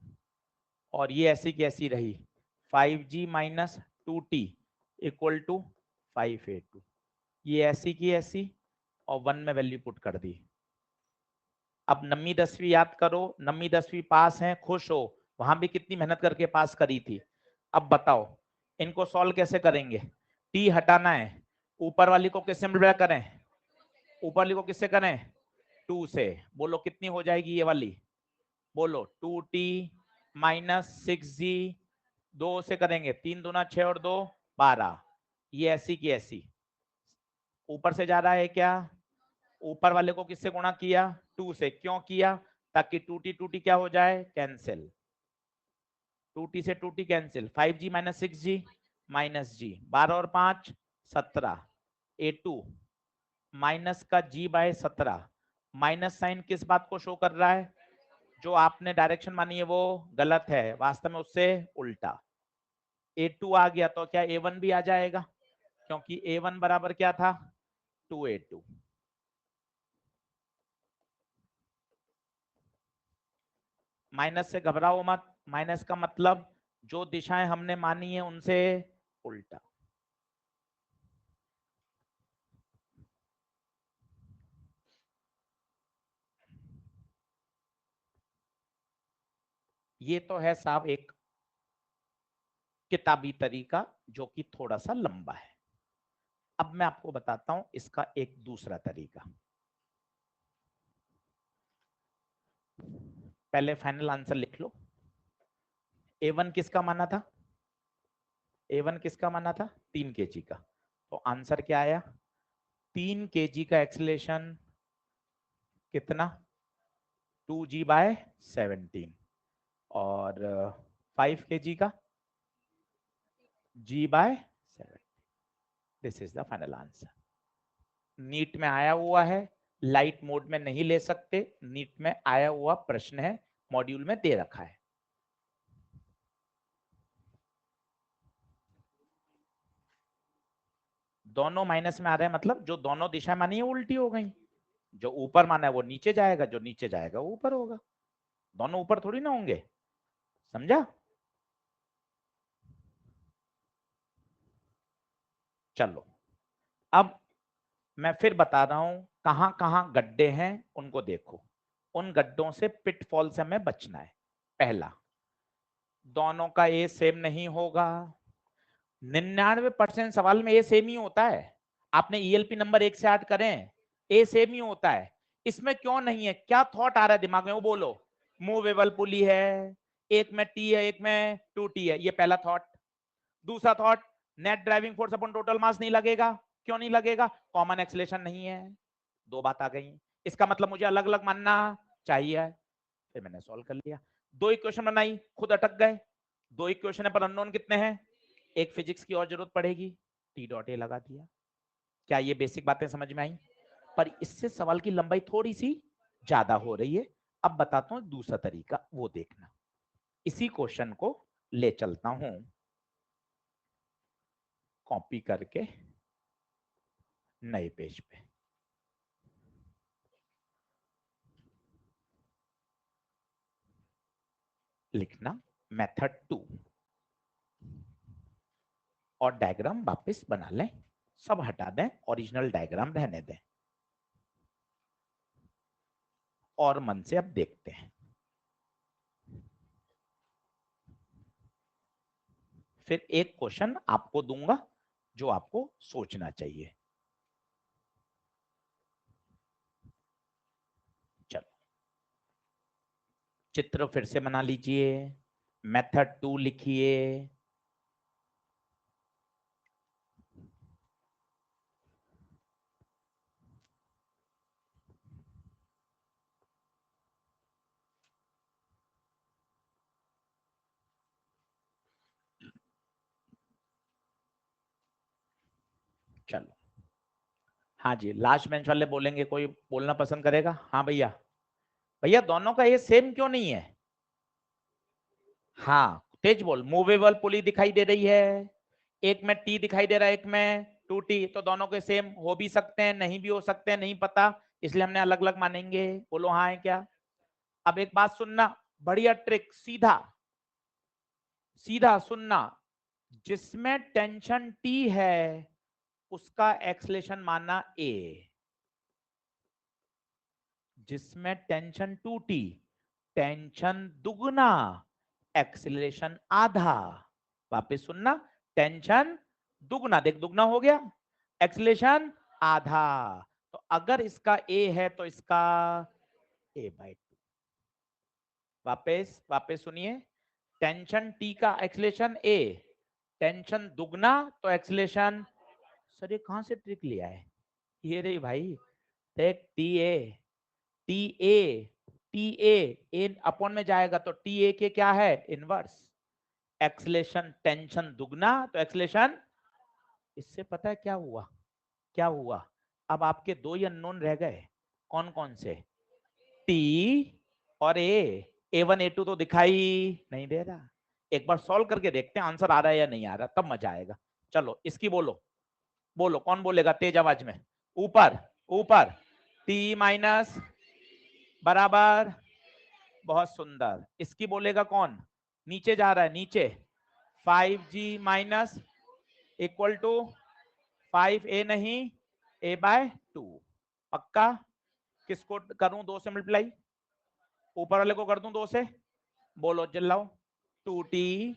और ये ऐसी की ऐसी रही 5g minus 2t equal to 5a2। ये ऐसी की ऐसी, और 1 में वैल्यू पुट कर दी। अब 9वीं 10वीं याद करो, 9वीं 10वीं पास हैं, खुश हो, वहां भी कितनी मेहनत करके पास करी थी। अब बताओ इनको सॉल्व कैसे करेंगे? टी हटाना है, ऊपर वाली को किससे मल्टीप्लाई करें? ऊपर वाली को किससे करें? 2 से। बोलो कितनी हो जाएगी ये वाली? बोलो 2t माइनस 6g, 2 से करेंगे, 3 दूना 6 और 2 12। ये ऐसी की ऐसी ऊपर से जा रहा है क्या? ऊपर वाले को किससे गुणा किया? 2 से। क्यों किया? ताकि 2t क्या हो जाए? कैंसिल। 2t से 2t cancel, 5g minus 6g minus g, 12 और 5 17, a2 माइनस का g बाय 17। माइनस साइन किस बात को शो कर रहा है? जो आपने डायरेक्शन मानी है वो गलत है, वास्तव में उससे उल्टा। a2 आ गया तो क्या a1 भी आ जाएगा? क्योंकि a1 बराबर क्या था? 2a2। माइनस से घबराओ मत, माइनस का मतलब जो दिशाएं हमने मानी है उनसे उल्टा। ये तो है साहब एक किताबी तरीका जो कि थोड़ा सा लंबा है। अब मैं आपको बताता हूं इसका एक दूसरा तरीका। पहले फाइनल आंसर लिख लो। a1 किसका माना था? a1 किसका माना था? 3 kg का। तो आंसर क्या आया? 3 kg का एक्सेलरेशन कितना? 2g bye 17। और 5 kg का g by 7। This is the final answer. NEET में आया हुआ है, लाइट मोड में नहीं ले सकते, नीट में आया हुआ प्रश्न है, मॉड्यूल में दे रखा है। दोनों माइनस में आ रहे हैं, मतलब जो दोनों दिशा मानी है उल्टी हो गई। जो ऊपर माना है वो नीचे जाएगा, जो नीचे जाएगा वो ऊपर होगा। दोनों ऊपर थोड़ी ना होंगे, समझा? चलो अब मैं फिर बता रहा हूं, कहां कहां गड्ढे हैं उनको देखो। उन गड्ढों से पिटफॉल से हमें बचना है। पहला, दोनों का ए सेम नहीं होगा। 99% सवाल में ए सेम ही होता है। आपने ईएलपी नंबर 1 से 8 करें, ए सेम ही होता है। इसमें क्यों नहीं है? क्या थॉट आ रहा है दिमाग में, वो बोलो। मूवेबल पुली है, एक में टी है, एक में 2T है, ये पहला थॉट। दूसरा thought, net driving force upon total mass नहीं लगेगा। क्यों नहीं लगेगा? कॉमन एक्सीलरेशन नहीं है। दो बात आ गई। इसका मतलब मुझे अलग अलग मानना चाहिए। फिर मैंने सॉल्व कर लिया। दो इक्वेशन बनाई, खुद अटक गए। दो इक्वेशन है पर अननोन कितने हैं? एक फिजिक्स की और जरूरत पड़ेगी, टी डॉट ए लगा दिया। क्या ये बेसिक बातें समझ में आई? पर इससे सवाल की लंबाई थोड़ी सी ज्यादा हो रही है। अब बताता हूं दूसरा तरीका, वो देखना। इसी क्वेश्चन को ले चलता हूं कॉपी करके नए पेज पे। लिखना मेथड 2 और डायग्राम वापस बना लें। सब हटा दें, ओरिजिनल डायग्राम रहने दें। और मन से अब देखते हैं। फिर एक क्वेश्चन आपको दूंगा जो आपको सोचना चाहिए। चलो चित्र फिर से बना लीजिए, मेथड 2 लिखिए। चलो हाँ जी, लास्ट बेंच वाले बोलेंगे, कोई बोलना पसंद करेगा? हाँ भैया। भैया दोनों का ये सेम क्यों नहीं है? हाँ तेज बोल। मूवेबल पुली दिखाई दे रही है, एक में टी दिखाई दे रहा है, एक में 2T, तो दोनों के सेम हो भी सकते हैं, नहीं भी हो सकते हैं, नहीं पता, इसलिए हमने अलग अलग मानेंगे। बोलो हाँ है क्या? अब एक बात सुनना, बढ़िया ट्रिक, सीधा सीधा सुनना। जिसमें टेंशन T है उसका एक्सलेशन माना A, जिसमें टेंशन 2T, टेंशन दुगना, एक्सीलरेशन आधा। वापस सुनना, टेंशन दुगना, देख दुगना हो गया, एक्सीलरेशन आधा। तो अगर इसका ए है तो इसका A/2। वापस वापस सुनिए, टेंशन टी का एक्सीलरेशन ए, टेंशन दुगना तो एक्सीलरेशन। सर ये कहां से ट्रिक लिया है? ये रही भाई, देख टी ए अपॉन में जाएगा तो टी ए के क्या है? इनवर्स। एक्सीलरेशन टेंशन दुगना तो एक्सीलरेशन। इससे पता है क्या हुआ? क्या हुआ? अब आपके दो ही अननोन रह गए। कौन कौन से? टी और A1 A2 तो दिखाई नहीं दे रहा। एक बार सॉल्व करके देखते हैं आंसर आ रहा है या नहीं आ रहा, तब मजा आएगा। चलो इसकी बोलो, बोलो कौन बोलेगा तेज आवाज में? ऊपर ऊपर, टी माइनस बराबर, बहुत सुंदर। इसकी बोलेगा कौन? नीचे जा रहा है, नीचे 5G- इक्वल टू 5A नहीं, A/2। पक्का? किसको करूं 2 से मल्टीप्लाई? ऊपर वाले को कर दूं 2 से? बोलो चिल्लाओ। 2T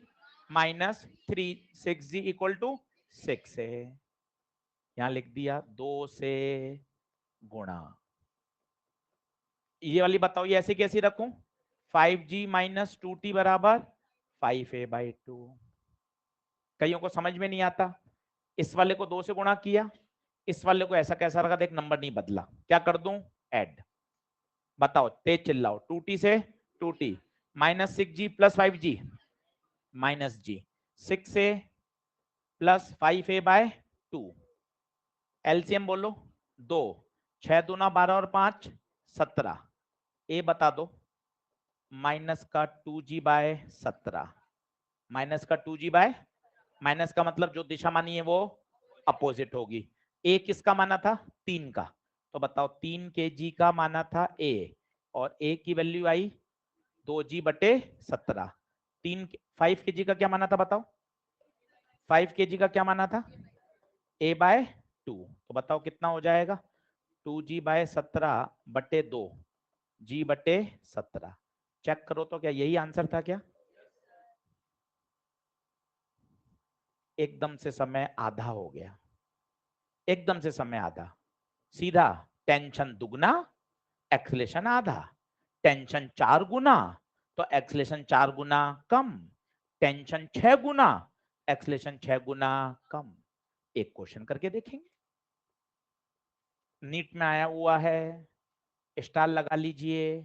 minus 6G equal to 6 है। यहां लिख दिया 2 से गुणा। ये वाली बताओ, ये ऐसी कैसी रखूं? 5G- 2T बराबर 5A/2। कईयों को समझ में नहीं आता। इस वाले को 2 से गुणा किया, इस वाले को ऐसा कैसा रखा, देख नंबर नहीं बदला, क्या कर दूं? ऐड। बताओ तेज चिल्लाओ। 2T से 2T minus 6G plus 5G minus G, 6A plus 5A/2। LCM बोलो, 2, 6 दूना 12 और 5 17। ए बता दो, माइनस का 2G/17, माइनस का 2G बाय, माइनस का मतलब जो दिशा मानी है वो अपोजिट होगी। ए किसका माना था? 3 का। तो बताओ 3 kg का माना था ए, और ए की वैल्यू आई 2g/17। 5 kg का क्या माना था बताओ? 5 kg का क्या माना था? a/2। तो बताओ कितना हो जाएगा? 2g/17/2, g/17। चेक करो तो क्या यही आंसर था क्या? एकदम से समय आधा हो गया, एकदम से समय आधा। सीधा टेंशन दुगना, एक्सेलेरेशन आधा। टेंशन 4 गुना तो एक्सेलेरेशन 4 गुना कम। टेंशन 6 गुना, एक्सेलेरेशन 6 गुना कम। एक क्वेश्चन करके देखेंगे, नीट में आया हुआ है, स्टार लगा लीजिए।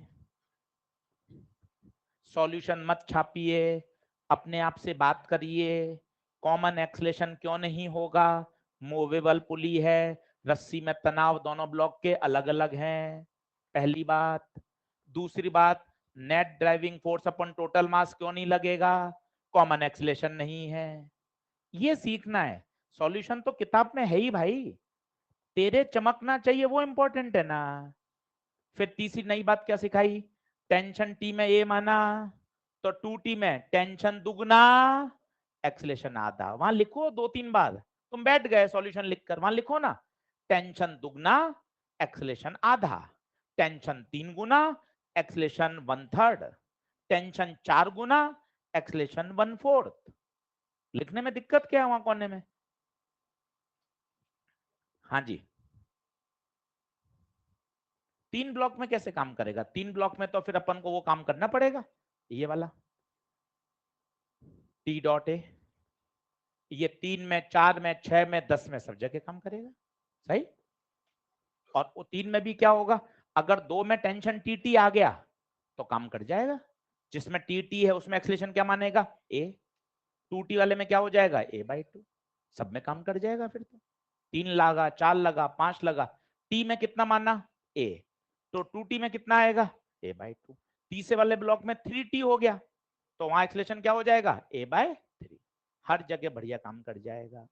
सॉल्यूशन मत छापिए, अपने आप से बात करिए। कॉमन एक्सेलेरेशन क्यों नहीं होगा? मूवेबल पुली है, रस्सी में तनाव दोनों ब्लॉक के अलग अलग हैं, पहली बात। दूसरी बात, नेट ड्राइविंग फोर्स अपन टोटल मास क्यों नहीं लगेगा? कॉमन एक्सेलेरेशन नहीं है। ये सीखना है। सॉल्यूशन तो किताब में है ही भाई, तेरे चमकना चाहिए वो इंपॉर्टेंट है ना। फिर तीसरी नई बात क्या सिखाई? टेंशन टी में ए माना, तो 2t में टेंशन दुगना, एक्सेलेरेशन आधा। वहां लिखो 2-3 बार, तुम बैठ गए सॉल्यूशन लिखकर, वहां लिखो ना, टेंशन दुगना, एक्सेलेरेशन आधा। टेंशन 3 गुना, एक्सेलेरेशन 1/3। टेंशन 4 गुना, एक्सेलेरेशन 1/4। लिखने में दिक्कत क्या है वहां कोने में? हाँ जी। 3 ब्लॉक में कैसे काम करेगा? 3 ब्लॉक में तो फिर अपन को वो काम करना पड़ेगा, ये वाला टी डॉट ए। ये 3 में, 4 में, 6 में, 10 में सब जगह काम करेगा, सही। और वो 3 में भी क्या होगा? अगर 2 में टेंशन टी टी आ गया तो काम कर जाएगा। जिसमें टी टी है उसमें एक्सेलेरेशन क्या मानेगा? ए। 2t वाले में क्या हो जाएगा? a/2। सब में काम कर जाएगा फिर तो। 3 लगा, 4 लगा, 5 लगा, टी में कितना माना? ए। तो 2t में कितना आएगा? a/2। तीसरे वाले ब्लॉक में 3t हो गया, तो वहां एक्सेलेरेशन क्या हो जाएगा? a/3। हर जगह बढ़िया काम कर जाएगा।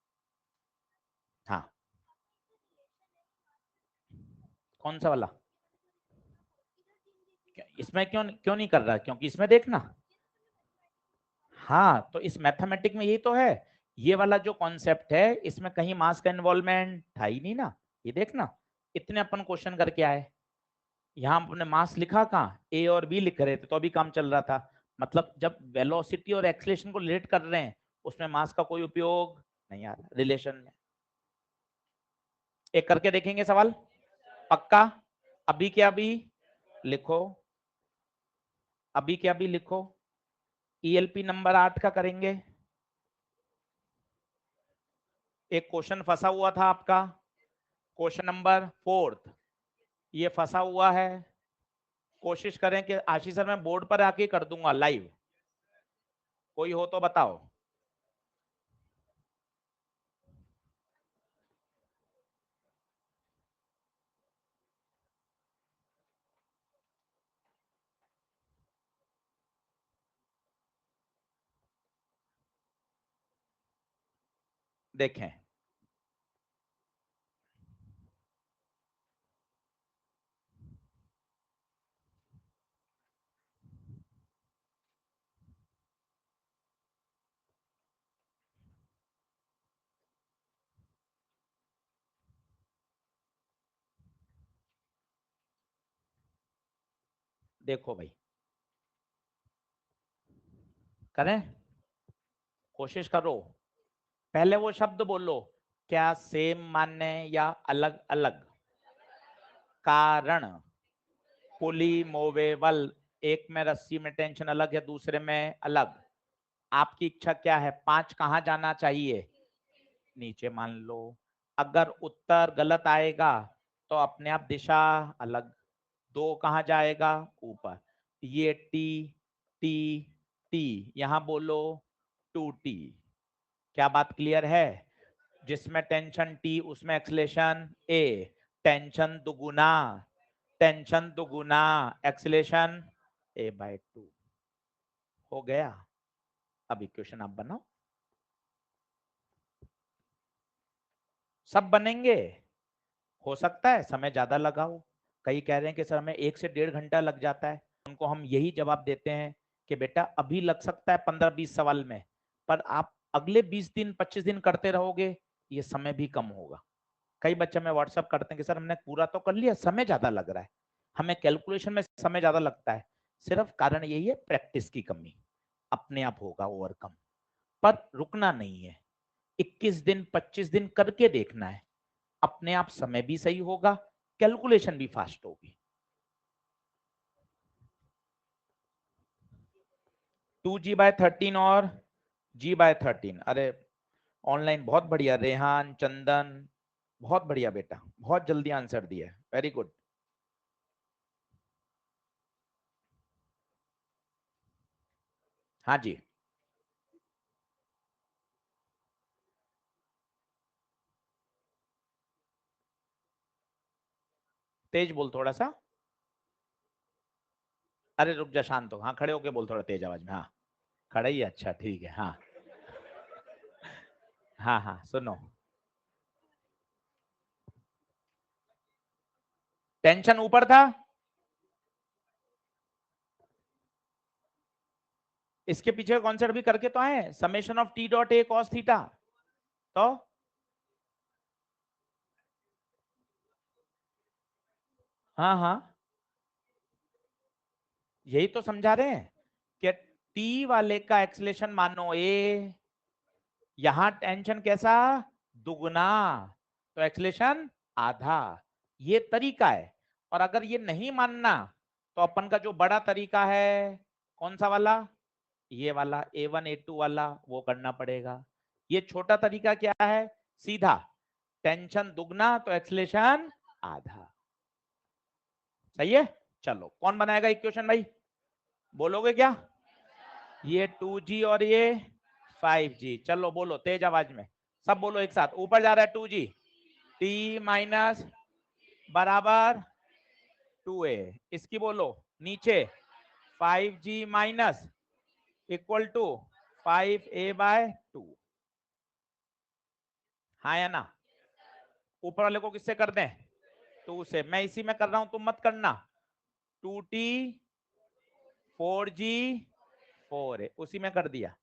हाँ, कौन सा वाला? इसमें क्यों क्यों नहीं कर रहा? क्योंकि इसमें देखना, हाँ, तो इस मैथमेटिक में यही तो है। ये वाला जो कॉन्सेप्ट है इसमें कहीं मास का इन्वॉल्वमेंट था ही नहीं ना। ये देखना, इतने अपन क्वेश्चन करके आए, यहाँ अपने मास लिखा कहाँ? ए और बी लिख रहे थे तो अभी काम चल रहा था। मतलब जब वेलोसिटी और एक्सेलेरेशन को रिलेट कर रहे हैं उसमें मास का कोई उपयोग नहीं आ रहा रिलेशन में। एक करके देखेंगे सवाल, पक्का? अभी क्या अभी लिखो, अभी क्या अभी लिखो। ईएलपी नंबर 8 का करेंगे। एक क्वेश्चन फंसा हुआ था आपका, क्वेश्चन नंबर 4, ये फंसा हुआ है। कोशिश करें कि आशीष सर मैं बोर्ड पर आके कर दूंगा लाइव, कोई हो तो बताओ। देखें, देखो भाई, करें, कोशिश करो। पहले वो शब्द बोलो, क्या सेम मान्य या अलग अलग? कारण, पुली मोवेबल, एक में रस्सी में टेंशन अलग है, दूसरे में अलग। आपकी इच्छा क्या है? 5 कहाँ जाना चाहिए? नीचे मान लो। अगर उत्तर गलत आएगा तो अपने आप दिशा अलग। 2 कहाँ जाएगा? ऊपर। ये टी टी टी, यहां बोलो 2t। क्या बात क्लियर है? जिसमें टेंशन टी उसमें एक्सेलेरेशन ए। टेंशन दुगुना, टेंशन दुगुना, एक्सेलेरेशन a/2। हो गया। अब इक्वेशन आप बनाओ। सब बनेंगे, हो सकता है समय ज्यादा लगाओ। कई कह रहे हैं कि सर हमें 1 से 1.5 घंटा लग जाता है, उनको हम यही जवाब देते हैं कि बेटा अभी लग सकता है 15-20 सवाल में, पर आप अगले 20 दिन 25 दिन करते रहोगे, ये समय भी कम होगा। कई बच्चे में व्हाट्सअप करते हैं कि सर हमने पूरा तो कर लिया, समय ज्यादा लग रहा है, हमें कैलकुलेशन में समय ज्यादा लगता है। सिर्फ कारण यही है प्रैक्टिस की कमी, अपने आप होगा ओवरकम, पर रुकना नहीं है। 21 दिन 25 दिन करके देखना है, अपने आप समय भी सही होगा, कैलकुलेशन भी फास्ट होगी। 2g/13 और g/13। अरे ऑनलाइन बहुत बढ़िया, रेहान चंदन बहुत बढ़िया बेटा, बहुत जल्दी आंसर दिया, वेरी गुड। हाँ जी, तेज बोल थोड़ा सा। अरे रुक जा, शांत हो, हाँ खड़े होके बोल थोड़ा तेज आवाज में। हाँ खड़ा ही, अच्छा ठीक है। हाँ हाँ हाँ सुनो, टेंशन ऊपर था, इसके पीछे कॉन्सेप्ट भी करके तो आए, summation of t.a cos theta. तो हाँ हाँ यही तो समझा रहे हैं कि टी वाले का एक्सलेशन मानो ए, यहां टेंशन कैसा, दुगना, तो एक्सलेशन आधा, ये तरीका है। और अगर ये नहीं मानना तो अपन का जो बड़ा तरीका है, कौन सा वाला, ये वाला A1 A2 वाला, वो करना पड़ेगा। ये छोटा तरीका क्या है, सीधा टेंशन दुगना तो एक्सलेशन आधा। सही है, चलो कौन बनाएगा इक्वेशन भाई, बोलोगे क्या। ये 2g और ये 5g, चलो बोलो तेज आवाज में, सब बोलो एक साथ, ऊपर जा रहा है 2g, t माइनस बराबर 2a, इसकी बोलो नीचे 5g minus equal to 5a/2। हाँ या ना, ऊपर वाले को किससे कर दें, 2 से, मैं इसी में कर रहा हूं तुम मत करना। 2t 4g 4a, उसी में कर दिया।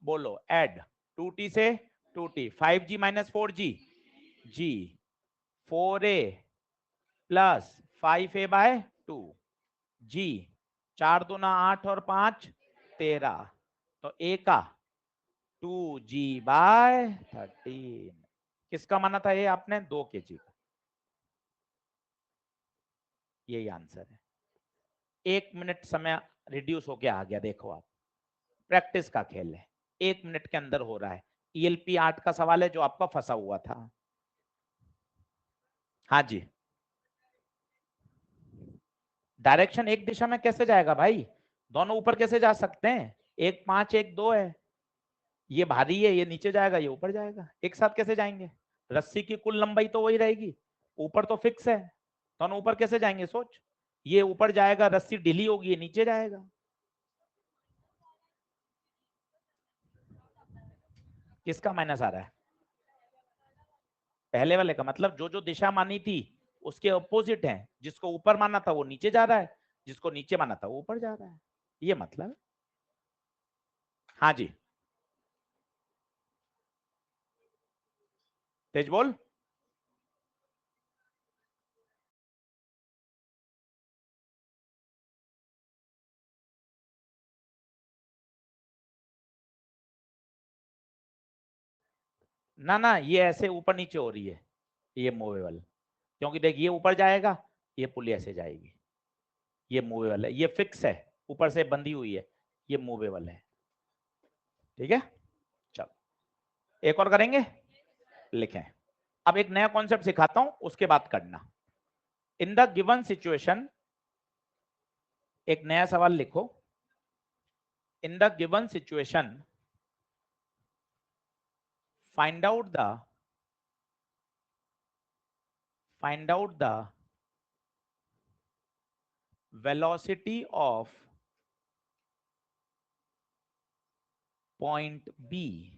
बोलो ऐड 2t से 2t, 5g minus 4g, g 4a plus 5a/2, g 4 दूना 8 और 5 13, तो a का 2g/13। किसका माना था ये आपने, 2 kg का, यही आंसर है। 1 मिनट समय रिड्यूस होके आ गया, देखो आप, प्रैक्टिस का खेल है, 1 मिनट के अंदर हो रहा है। ELP 8 का सवाल है जो आपका फंसा हुआ था। हाँ जी, डायरेक्शन एक दिशा में कैसे जाएगा भाई, दोनों ऊपर कैसे जा सकते हैं, एक 5 एक 2 है, ये भारी है, ये नीचे जाएगा, ये ऊपर जाएगा, एक साथ कैसे जाएंगे। रस्सी की कुल लंबाई तो वही रहेगी, ऊपर तो फिक्स है, दोनों ऊपर कैसे जाएंगे सोच, ये ऊपर जाएगा, रस्सी ढीली होगी, ये नीचे जाएगा। किसका माइनस आ रहा है, पहले वाले का, मतलब जो जो दिशा मानी थी उसके अपोजिट है, जिसको ऊपर माना था वो नीचे जा रहा है, जिसको नीचे माना था वो ऊपर जा रहा है, ये मतलब। हाँ जी, तेज बोल। ना ना ये ऐसे ऊपर नीचे हो रही है, ये मूवेबल, क्योंकि देख ये ऊपर जाएगा, ये पुली ऐसे जाएगी, ये मूवेबल है, ये फिक्स है, ऊपर से बंधी हुई है, ये मूवेबल है। ठीक है, चलो एक और करेंगे, लिखें। अब एक नया कॉन्सेप्ट सिखाता हूं, उसके बाद करना। इन द गिवन सिचुएशन, एक नया सवाल लिखो। In the given situation find out the find out the velocity of point B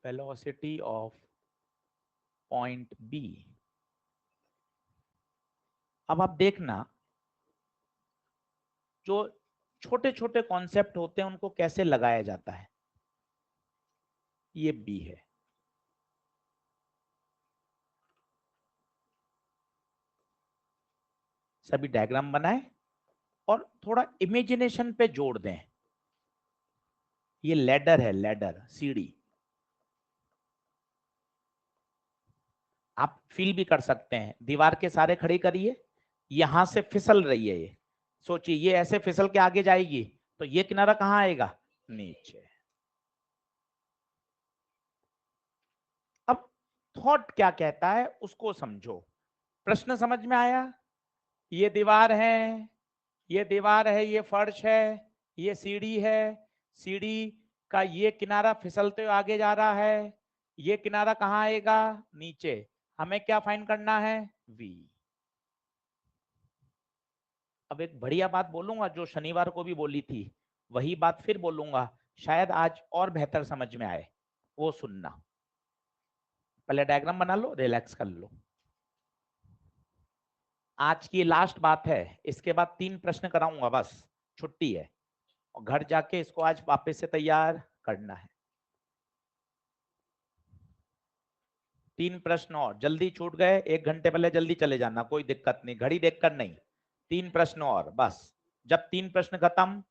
velocity of point B. अब आप देखना, जो छोटे छोटे कॉन्सेप्ट होते हैं उनको कैसे लगाया जाता है। ये बी है, सभी डायग्राम बनाए और थोड़ा इमेजिनेशन पे जोड़ दें। ये लैडर है, लैडर, सीढ़ी। आप फील भी कर सकते हैं, दीवार के सारे खड़ी करिए, यहां से फिसल रही है ये। सोचिए ये ऐसे फिसल के आगे जाएगी तो ये किनारा कहां आएगा, नीचे। अब थॉट क्या कहता है उसको समझो। प्रश्न समझ में आया? ये दीवार है, ये दीवार है, ये फर्श है, ये सीढ़ी है। सीढ़ी का ये किनारा फिसलते हुए आगे जा रहा है, ये किनारा कहां आएगा, नीचे। हमें क्या फाइंड करना है, v। अब एक बढ़िया बात बोलूंगा जो शनिवार को भी बोली थी, वही बात फिर बोलूंगा, शायद आज और बेहतर समझ में आए, वो सुनना। पहले डायग्राम बना लो, रिलैक्स कर लो। आज की लास्ट बात है, इसके बाद 3 प्रश्न कराऊंगा, बस छुट्टी है। और घर जाके इसको आज वापस से तैयार करना है। 3 प्रश्न और, जल्दी छूट गए 1 घंटे पहले जल्दी चले जाना, कोई दिक्कत नहीं, घड़ी देखकर नहीं। 3 प्रश्न और बस। जब 3 प्रश्न खत्म,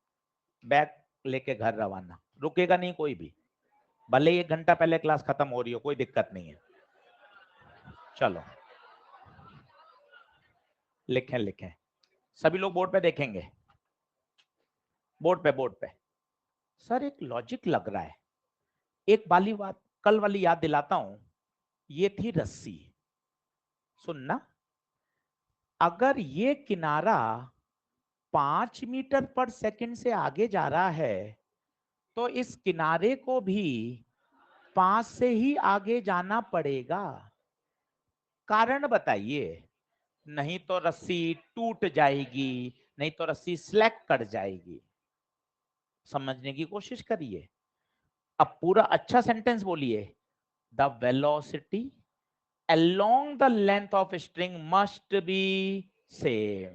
बैग लेके घर रवाना, रुकेगा नहीं कोई भी, भले 1 घंटा पहले क्लास खत्म हो रही हो, कोई दिक्कत नहीं है। चलो लिखें लिखें, सभी लोग बोर्ड पे देखेंगे, बोर्ड पे। सर एक लॉजिक लग रहा है, एक वाली बात कल वाली याद दिलाता हूं। ये थी रस्सी, सुनना। अगर ये किनारा 5 मीटर पर सेकंड से आगे जा रहा है तो इस किनारे को भी 5 से ही आगे जाना पड़ेगा। कारण बताइए, नहीं तो रस्सी टूट जाएगी, नहीं तो रस्सी स्लैक कर जाएगी। समझने की कोशिश करिए। अब पूरा अच्छा सेंटेंस बोलिए, the velocity along the length of string must be same।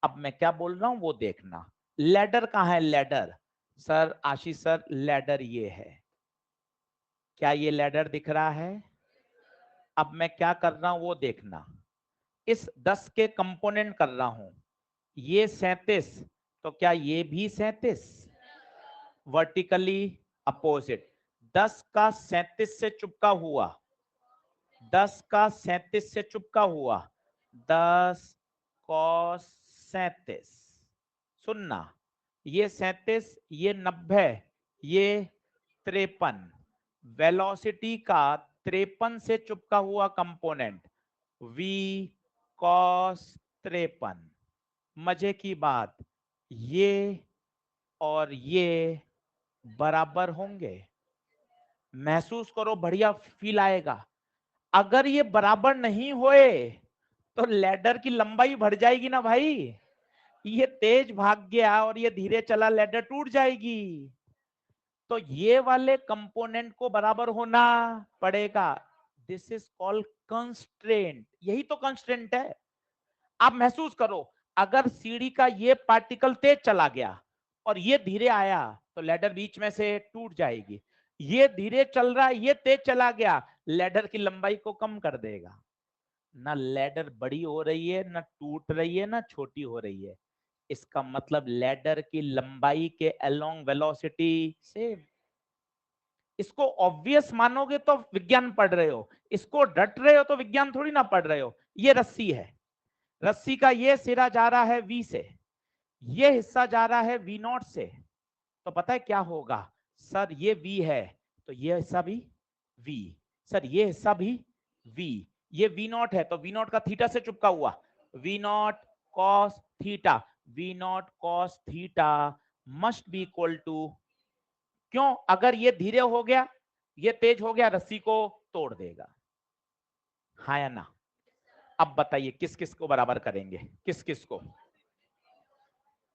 अब मैं क्या बोल रहा हूं वो देखना। लैडर कहां है, लैडर? सर आशीष सर, लैडर ये है, क्या ये लैडर दिख रहा है? अब मैं क्या कर रहा हूं वो देखना। इस 10 के कंपोनेंट कर रहा हूं, ये 37, तो क्या ये भी 37? Vertically opposite. 10 का 37 से चिपका हुआ, 10 का 37 से चिपका हुआ, 10 cos 37। सुनना, ये 37, ये 90, ये 53। वेलोसिटी का 53 से चिपका हुआ कंपोनेंट v cos 53। मजे की बात, ये और ये बराबर होंगे। महसूस करो, बढ़िया फील आएगा। अगर ये बराबर नहीं होए तो लैडर की लंबाई बढ़ जाएगी ना भाई। ये तेज भाग गया और ये धीरे चला, लैडर टूट जाएगी। तो ये वाले कंपोनेंट को बराबर होना पड़ेगा। दिस इज कॉल्ड कंस्ट्रेंट, यही तो कंस्ट्रेंट है। आप महसूस करो, अगर सीढ़ी का ये पार्टिकल तेज चला गया और ये धीरे आया तो लैडर बीच में से टूट जाएगी। ये धीरे चल रहा है, ये तेज चला गया, लैडर की लंबाई को कम कर देगा। ना लैडर बड़ी हो रही है, ना टूट रही है, ना छोटी हो रही है। इसका मतलब लैडर की लंबाई के अलोंग वेलोसिटी सेम। इसको ऑब्वियस मानोगे तो विज्ञान पढ़ रहे हो, इसको डट रहे हो तो विज्ञान थोड़ी ना पढ़ रहे हो। ये रस्सी है, रस्सी का ये सिरा जा रहा है v से, ये हिस्सा जा रहा है v0 से। तो पता है क्या होगा, सर ये v है तो ये हिस्सा भी v, सर ये हिस्सा भी v, ये v0 है तो v0 का थीटा से चिपका हुआ, v0 cos थीटा, v0 cos थीटा मस्ट बी इक्वल टू। क्यों? अगर ये धीरे हो गया, ये तेज हो गया, रस्सी को तोड़ देगा। हाँ या ना? अब बताइए किस किस को बराबर करेंगे, किस किस को?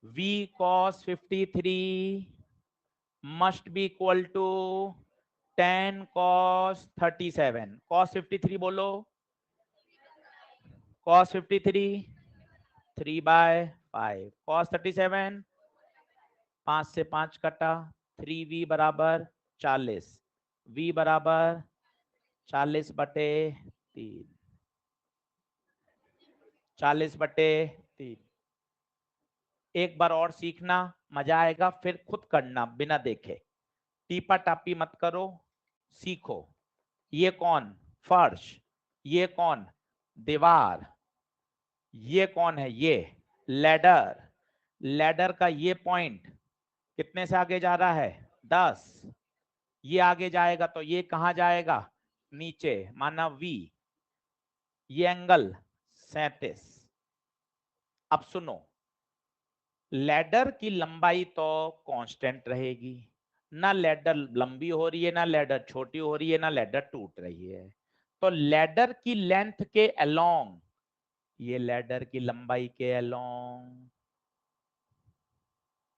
v cos 53 must be equal to 10 cos 37, cos 53 बोलो, cos 53 3/5, cos 37 5 से 5 कटा, 3v बराबर 40, v बराबर 40/3, 40/3। एक बार और सीखना, मजा आएगा, फिर खुद करना बिना देखे, टीपा टापी मत करो, सीखो। ये कौन? फर्श। ये कौन? दीवार। ये कौन है? ये लैडर। लैडर का ये पॉइंट कितने से आगे जा रहा है? 10। ये आगे जाएगा तो ये कहां जाएगा? नीचे, माना V। ये एंगल 37। अब सुनो, लैडर की लंबाई तो कांस्टेंट रहेगी, ना लैडर लंबी हो रही है, ना लैडर छोटी हो रही है, ना लैडर टूट रही है। तो लैडर की लेंथ के अलोंग, ये लैडर की लंबाई के अलोंग,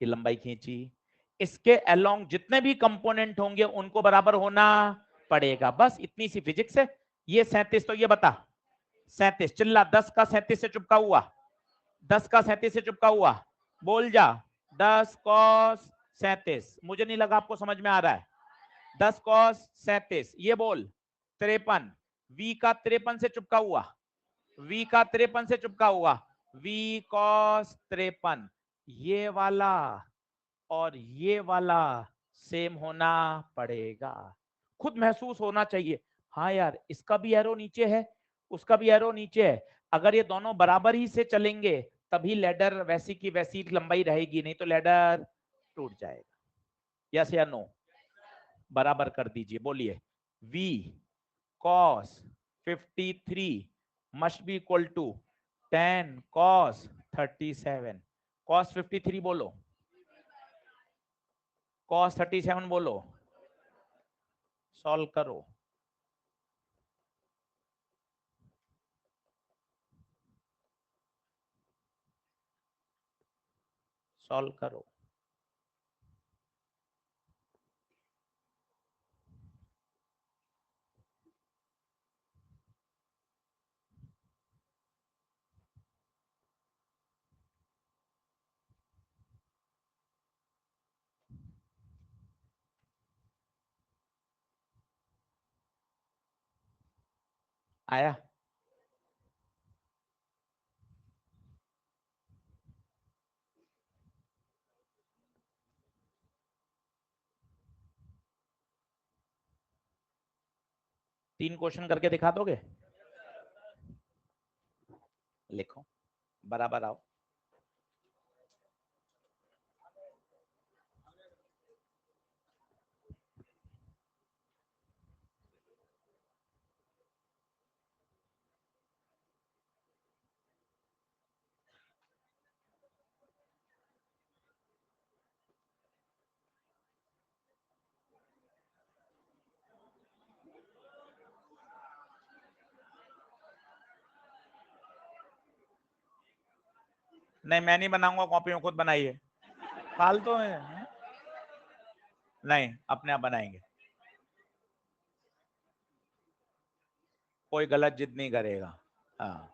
ये लंबाई खींची, इसके अलोंग जितने भी कंपोनेंट होंगे उनको बराबर होना पड़ेगा। बस इतनी सी फिजिक्स है। ये 37, तो ये बता 37, चिल्ला, 10 का 37 से चिपका हुआ, 10 का 37 से चिपका हुआ, बोल जा। 10 cos 37, मुझे नहीं लगा आपको समझ में आ रहा है। 10 cos 37, ये बोल 53, v का 53 से चिपका हुआ, v का 53 से चिपका हुआ, v cos 53। ये वाला और ये वाला सेम होना पड़ेगा, खुद महसूस होना चाहिए। हाँ यार, इसका भी एरो नीचे है, उसका भी एरो नीचे है, अगर ये दोनों बराबर ही से चलेंगे तभी लैडर वैसी की वैसी लंबाई रहेगी, नहीं तो लैडर टूट जाएगा। यस या नो? बराबर कर दीजिए, बोलिए। v cos 53 must be equal to 10 cos 37। cos 53 बोलो, cos 37 बोलो, सॉल्व करो। सॉल्व करो। आया? तीन क्वेश्चन करके दिखा दोगे? लिखो, बराबर आओ। नहीं, मैं नहीं बनाऊंगा कॉपी में, खुद बनाइए, फालतू में। नहीं, अपने आप बनाएंगे, कोई गलत जिद नहीं करेगा। हाँ,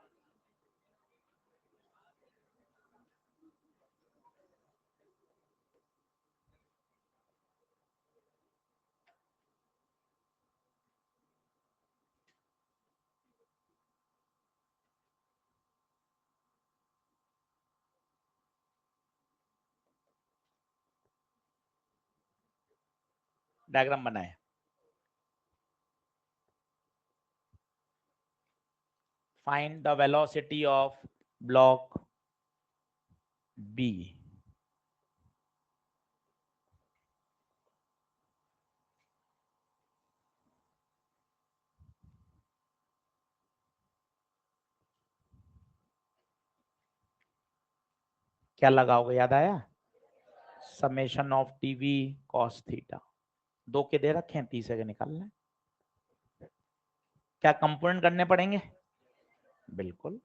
डायग्राम बनाए। Find the velocity of block B. क्या लगाओगे, याद आया? Summation of t v cos theta. दो के दे रखे हैं, तीसरे के निकालना है। क्या कंपोनेंट करने पड़ेंगे? बिल्कुल।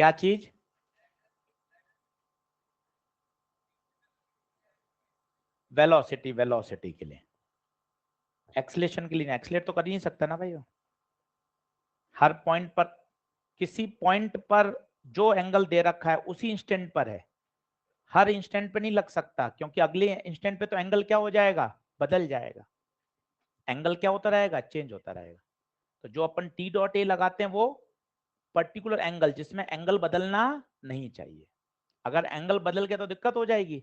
क्या चीज? वेलोसिटी, वेलोसिटी के लिए, एक्सीलरेशन के लिए नहीं, एक्सीलरेट तो कर ही नहीं सकता ना भाई वो। हर पॉइंट पर, किसी पॉइंट पर जो एंगल दे रखा है उसी इंस्टेंट पर है, हर इंस्टेंट पे नहीं लग सकता, क्योंकि अगले इंस्टेंट पे तो एंगल क्या हो जाएगा, बदल जाएगा। एंगल क्या होता रहेगा, चेंज होता रहेगा। तो जो अपन टी डॉट ए लगाते हैं वो पर्टिकुलर एंगल जिसमें एंगल बदलना नहीं चाहिए। अगर एंगल बदल गया तो दिक्कत हो जाएगी,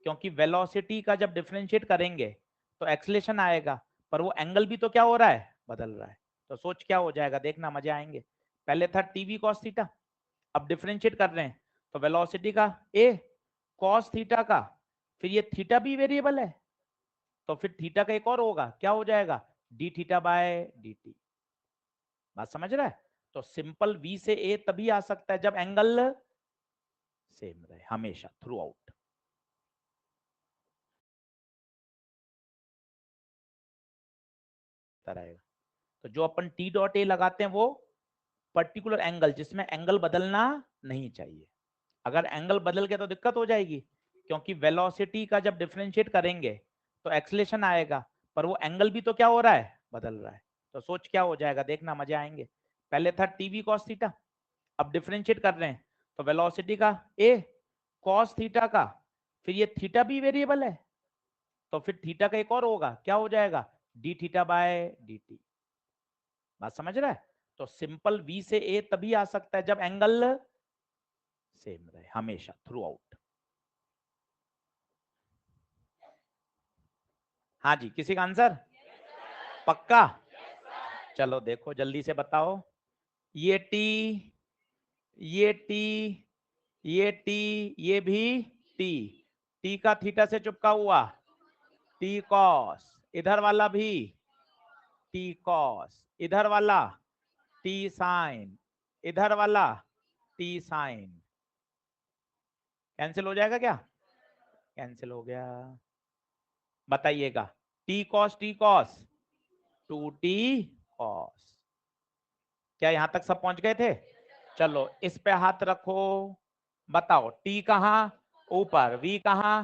क्योंकि वेलोसिटी का जब डिफरेंशिएट करेंगे तो एक्सीलरेशन आएगा, पर वो एंगल भी तो क्या हो रहा है, बदल रहा है। तो सोच क्या हो जाएगा, देखना मजे आएंगे। पहले था टीवी कॉस थीटा, अब डिफरेंशिएट कर रहे हैं तो वेलोसिटी का ए कॉस थीटा का, फिर ये थीटा भी वेरिएबल है तो फिर थीटा का एक और होगा, क्या हो जाएगा, D theta by D T. बात समझ रहा है? तो सिंपल वी से ए तभी आ सकता है जब एंगल सेम रहे हमेशा थ्रू आउट। रहेगा। तो जो अपन टी डॉट ए लगाते हैं वो पर्टिकुलर एंगल जिसमें एंगल बदलना नहीं चाहिए। अगर एंगल बदल गया तो दिक्कत हो जाएगी, क्योंकि वेलोसिटी का जब डिफरेंशिएट करेंगे तो एक्सीलरेशन आएगा, पर वो एंगल भी तो क्या हो रहा है, बदल रहा है। तो सोच क्या हो जाएगा, देखना मजे आएंगे। पहले था टीवी कॉस थीटा, अब डिफरेंशिएट कर रहे हैं तो वेलोसिटी का ए कॉस थीटा का, फिर ये थीटा भी वेरिएबल है तो फिर थीटा का एक और होगा, क्या हो जाएगा, D theta by D T. बात समझ रहा है? तो सिंपल वी से ए तभी आ सकता है जब एंगल सेम रहे हमेशा थ्रू आउट। हाँ जी, किसी का आंसर पक्का? चलो देखो जल्दी से बताओ। ये टी, ये टी, ये टी, ये भी टी, टी का थीटा से चुपका हुआ टी कॉस, इधर वाला भी टी कॉस, इधर वाला टी साइन, इधर वाला टी साइन। कैंसिल हो जाएगा क्या? कैंसिल हो गया। बताइएगा, T cos two t cos. क्या यहां तक सब पहुंच गए थे? चलो इस पे हाथ रखो, बताओ टी कहां, ऊपर, वी कहां,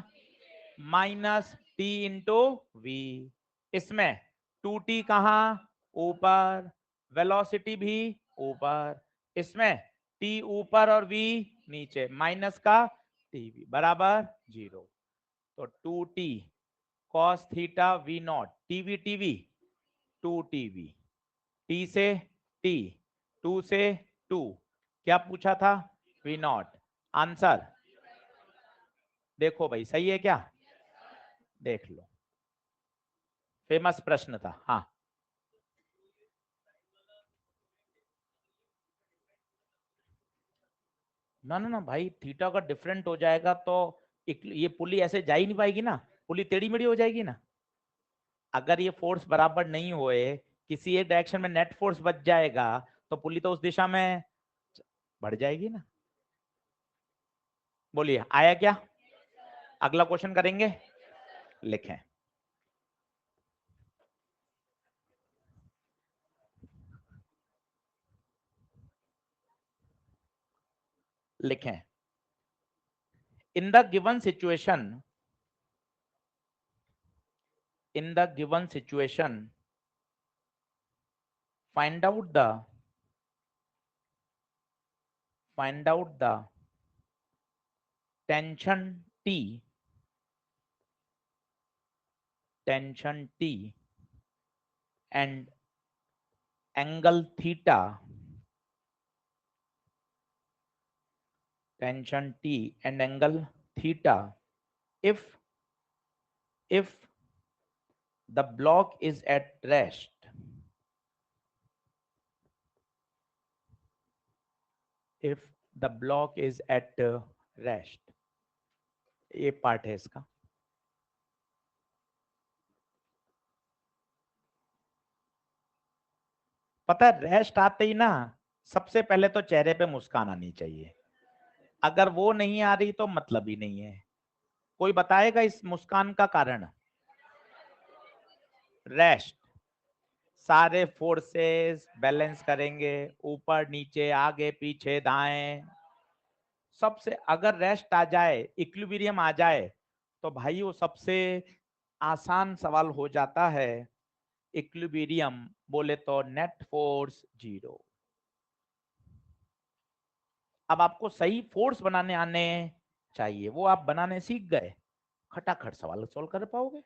माइनस टी इंटू वी। इसमें टू टी कहां, ऊपर, वेलोसिटी भी ऊपर, इसमें टी ऊपर और वी नीचे, माइनस का टी वी बराबर 0। तो two t cos theta v naught, t v t v two t v, t से टी, टू से टू, क्या पूछा था, वी नॉट। आंसर देखो भाई, सही है क्या? देख लो, फेमस प्रश्न था। हाँ, ना ना ना भाई, थीटा का डिफरेंट हो जाएगा तो ये पुली ऐसे जा ही नहीं पाएगी ना, पुली टेढ़ी मेढ़ी हो जाएगी ना। अगर ये फोर्स बराबर नहीं हुए, किसी एक डायरेक्शन में नेट फोर्स बच जाएगा तो पुली तो उस दिशा में बढ़ जाएगी ना। बोलिए आया क्या? अगला क्वेश्चन करेंगे, लिखें। लिखें, in the given situation, in the given situation, find out the tension T, tension T and angle theta, tension T and angle theta if the block is at rest, if the block is at rest। ये part है इसका। पता है rest आते ही ना सबसे पहले तो चेहरे पे मुस्कान आनी चाहिए, अगर वो नहीं आ रही तो मतलब ही नहीं है। कोई बताएगा इस मुस्कान का कारण? रेस्ट, सारे फोर्सेस बैलेंस करेंगे, ऊपर नीचे आगे पीछे दाएं, सबसे अगर रेस्ट आ जाए, इक्विलिब्रियम आ जाए, तो भाई वो सबसे आसान सवाल हो जाता है। इक्विलिब्रियम बोले तो नेट फोर्स 0। अब आपको सही फोर्स बनाने आने चाहिए, वो आप बनाने सीख गए, खटाखट सवाल सोल्व कर पाओगे।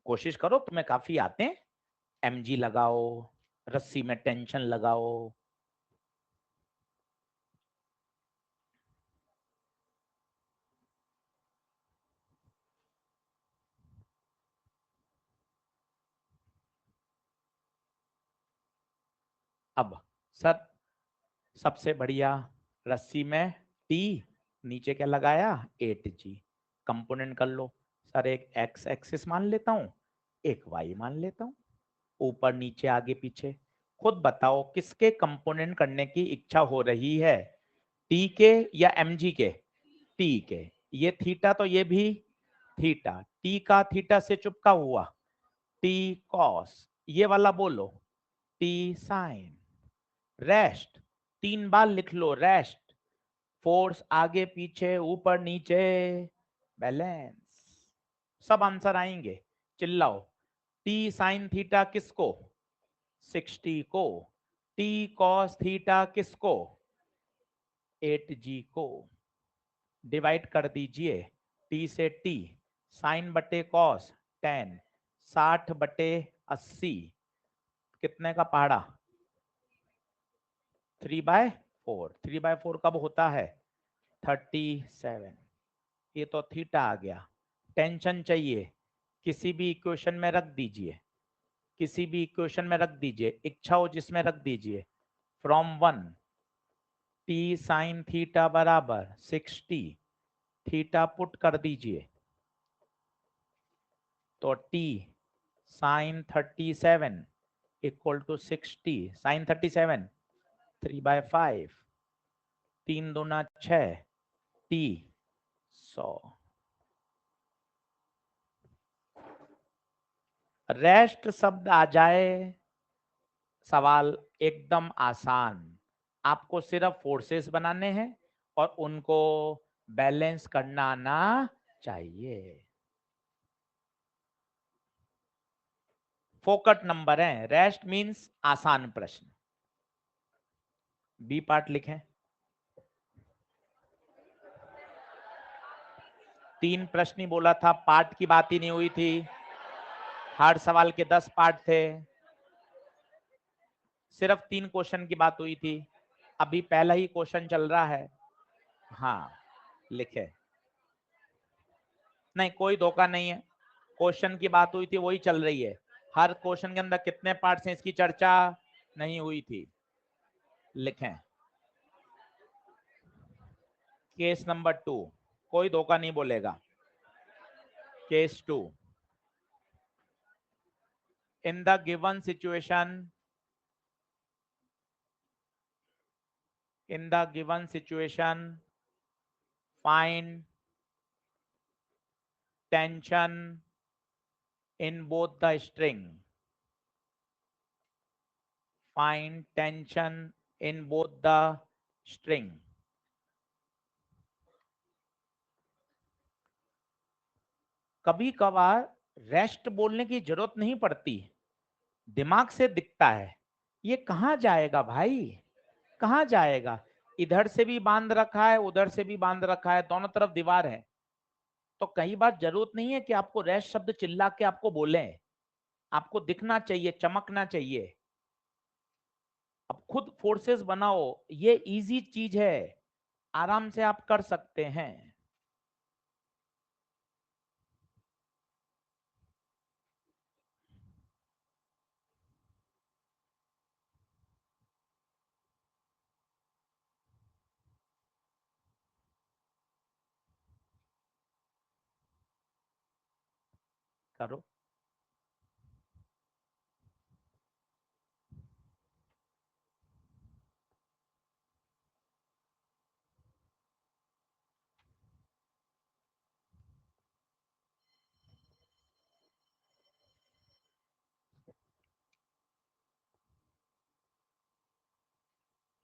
कोशिश करो, तुम्हें काफी आते हैं। एमजी लगाओ, रस्सी में टेंशन लगाओ। अब सर सबसे बढ़िया, रस्सी में टी, नीचे क्या लगाया 8G। कंपोनेंट कर लो सर, एक एक्स एक्सिस मान लेता हूं, एक वाई मान लेता हूं, ऊपर नीचे आगे पीछे। खुद बताओ किसके कंपोनेंट करने की इच्छा हो रही है, टी के या एमजी के? टी के। ये थीटा तो ये भी थीटा, टी का थीटा से चुपका हुआ, टी कॉस, ये वाला बोलो टी साइन। रेस्ट 3 बार लिख लो, रेस्ट, फोर्स आगे पीछे ऊपर नीचे, बैलेंस, सब आंसर आएंगे। चिल्लाओ, टी साइन थीटा किसको? 60 को। टी कॉस थीटा किसको? 8G को। डिवाइड कर दीजिए, टी से टी, साइन बटे कॉस 10, 60/80, कितने का पहाड़ा? 3/4। 3/4 कब होता है? 37। ये तो थीटा आ गया। टेंशन चाहिए, किसी भी इक्वेशन में रख दीजिए, किसी भी इक्वेशन में रख दीजिए, इच्छा हो जिसमें रख दीजिए। फ्रॉम 1, टी साइन थीटा बराबर 60, थीटा पुट कर दीजिए, तो t sine 37 equal to 60, sine 37 3/5, 3×2 = 6, t 100। Rest शब्द आ जाए, सवाल एकदम आसान। आपको सिर्फ फोर्सेस बनाने हैं और उनको बैलेंस करना आना चाहिए। फोकट नंबर है, रेस्ट मींस आसान प्रश्न। बी पार्ट लिखें। 3 प्रश्न ही बोला था, पार्ट की बात ही नहीं हुई थी। हर सवाल के 10 पार्ट थे, सिर्फ 3 क्वेश्चन की बात हुई थी। अभी पहला ही क्वेश्चन चल रहा है। हाँ लिखे, नहीं कोई धोखा नहीं है, क्वेश्चन की बात हुई थी वही चल रही है। हर क्वेश्चन के अंदर कितने पार्ट्स हैं इसकी चर्चा नहीं हुई थी। लिखें, केस नंबर 2, कोई धोखा नहीं बोलेगा। Case 2, in the given situation, in the given situation, find tension in both the string. Find tension in both the string. कभी कभार रेस्ट बोलने की जरूरत नहीं पड़ती, दिमाग से दिखता है। ये कहां जाएगा भाई, कहां जाएगा? इधर से भी बांध रखा है, उधर से भी बांध रखा है, दोनों तरफ दीवार है। तो कई बार जरूरत नहीं है कि आपको रेस्ट शब्द चिल्ला के आपको बोले, आपको दिखना चाहिए, चमकना चाहिए। अब खुद फोर्सेस बनाओ, ये इजी चीज है, आराम से आप कर सकते हैं। करो।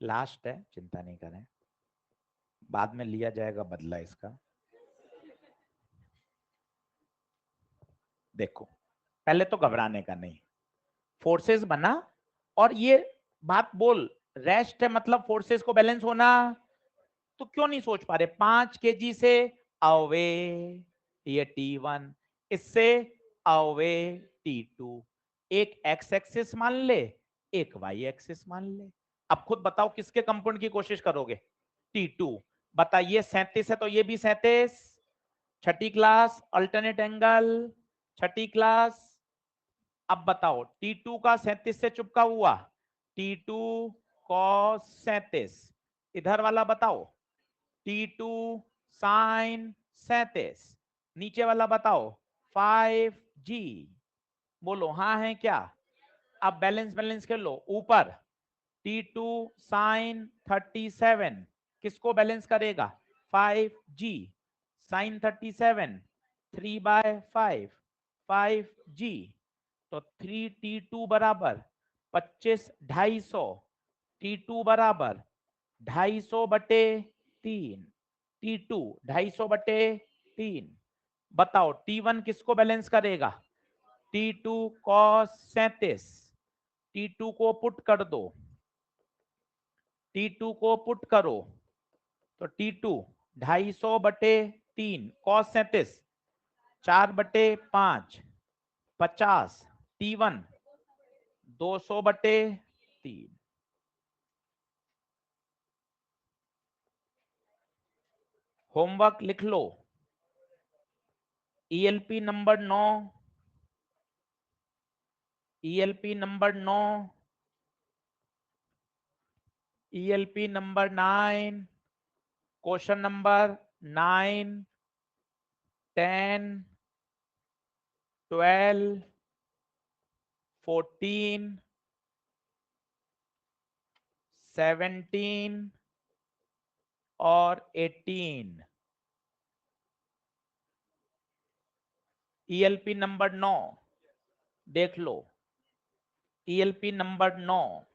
लास्ट है, चिंता नहीं करें। बाद में लिया जाएगा बदला इसका। देखो पहले तो घबराने का नहीं, फोर्सेस बना और ये बात बोल, रेस्ट है मतलब फोर्सेस को बैलेंस होना, तो क्यों नहीं सोच पा रहे? 5 kg से अवे ये T1, इससे अवे T2, एक एक्स एक्सिस मान ले, एक वाई एक्सिस मान ले। अब खुद बताओ किसके कंपाउंड की कोशिश करोगे? T2। बताइए 37 है तो ये भी 37, छठी क्लास अल्टरनेट एंगल, छठी क्लास। अब बताओ T2 का 37 से चुपका हुआ, T2 cos 37, इधर वाला बताओ T2 sin 37, नीचे वाला बताओ 5G। बोलो हाँ है क्या? अब बैलेंस बैलेंस कर लो। ऊपर T2 sin 37 किसको बैलेंस करेगा? 5G sin 37, 3/5 5G, तो 3T2 बराबर 25 250, T2 बराबर 250/3, T2 250/3। बताओ T1 किसको बैलेंस करेगा? T2 cos 37, T2 को पुट कर दो, T2 को पुट करो तो T2 250/3 cos 37 4/5 50, T1 200/3। होमवर्क लिख लो। ELP number 9, ELP number 9, ELP number 9, question number 9, 10, 12, 14, 17 और 18। ईएलपी नंबर 9 देख लो, ईएलपी नंबर 9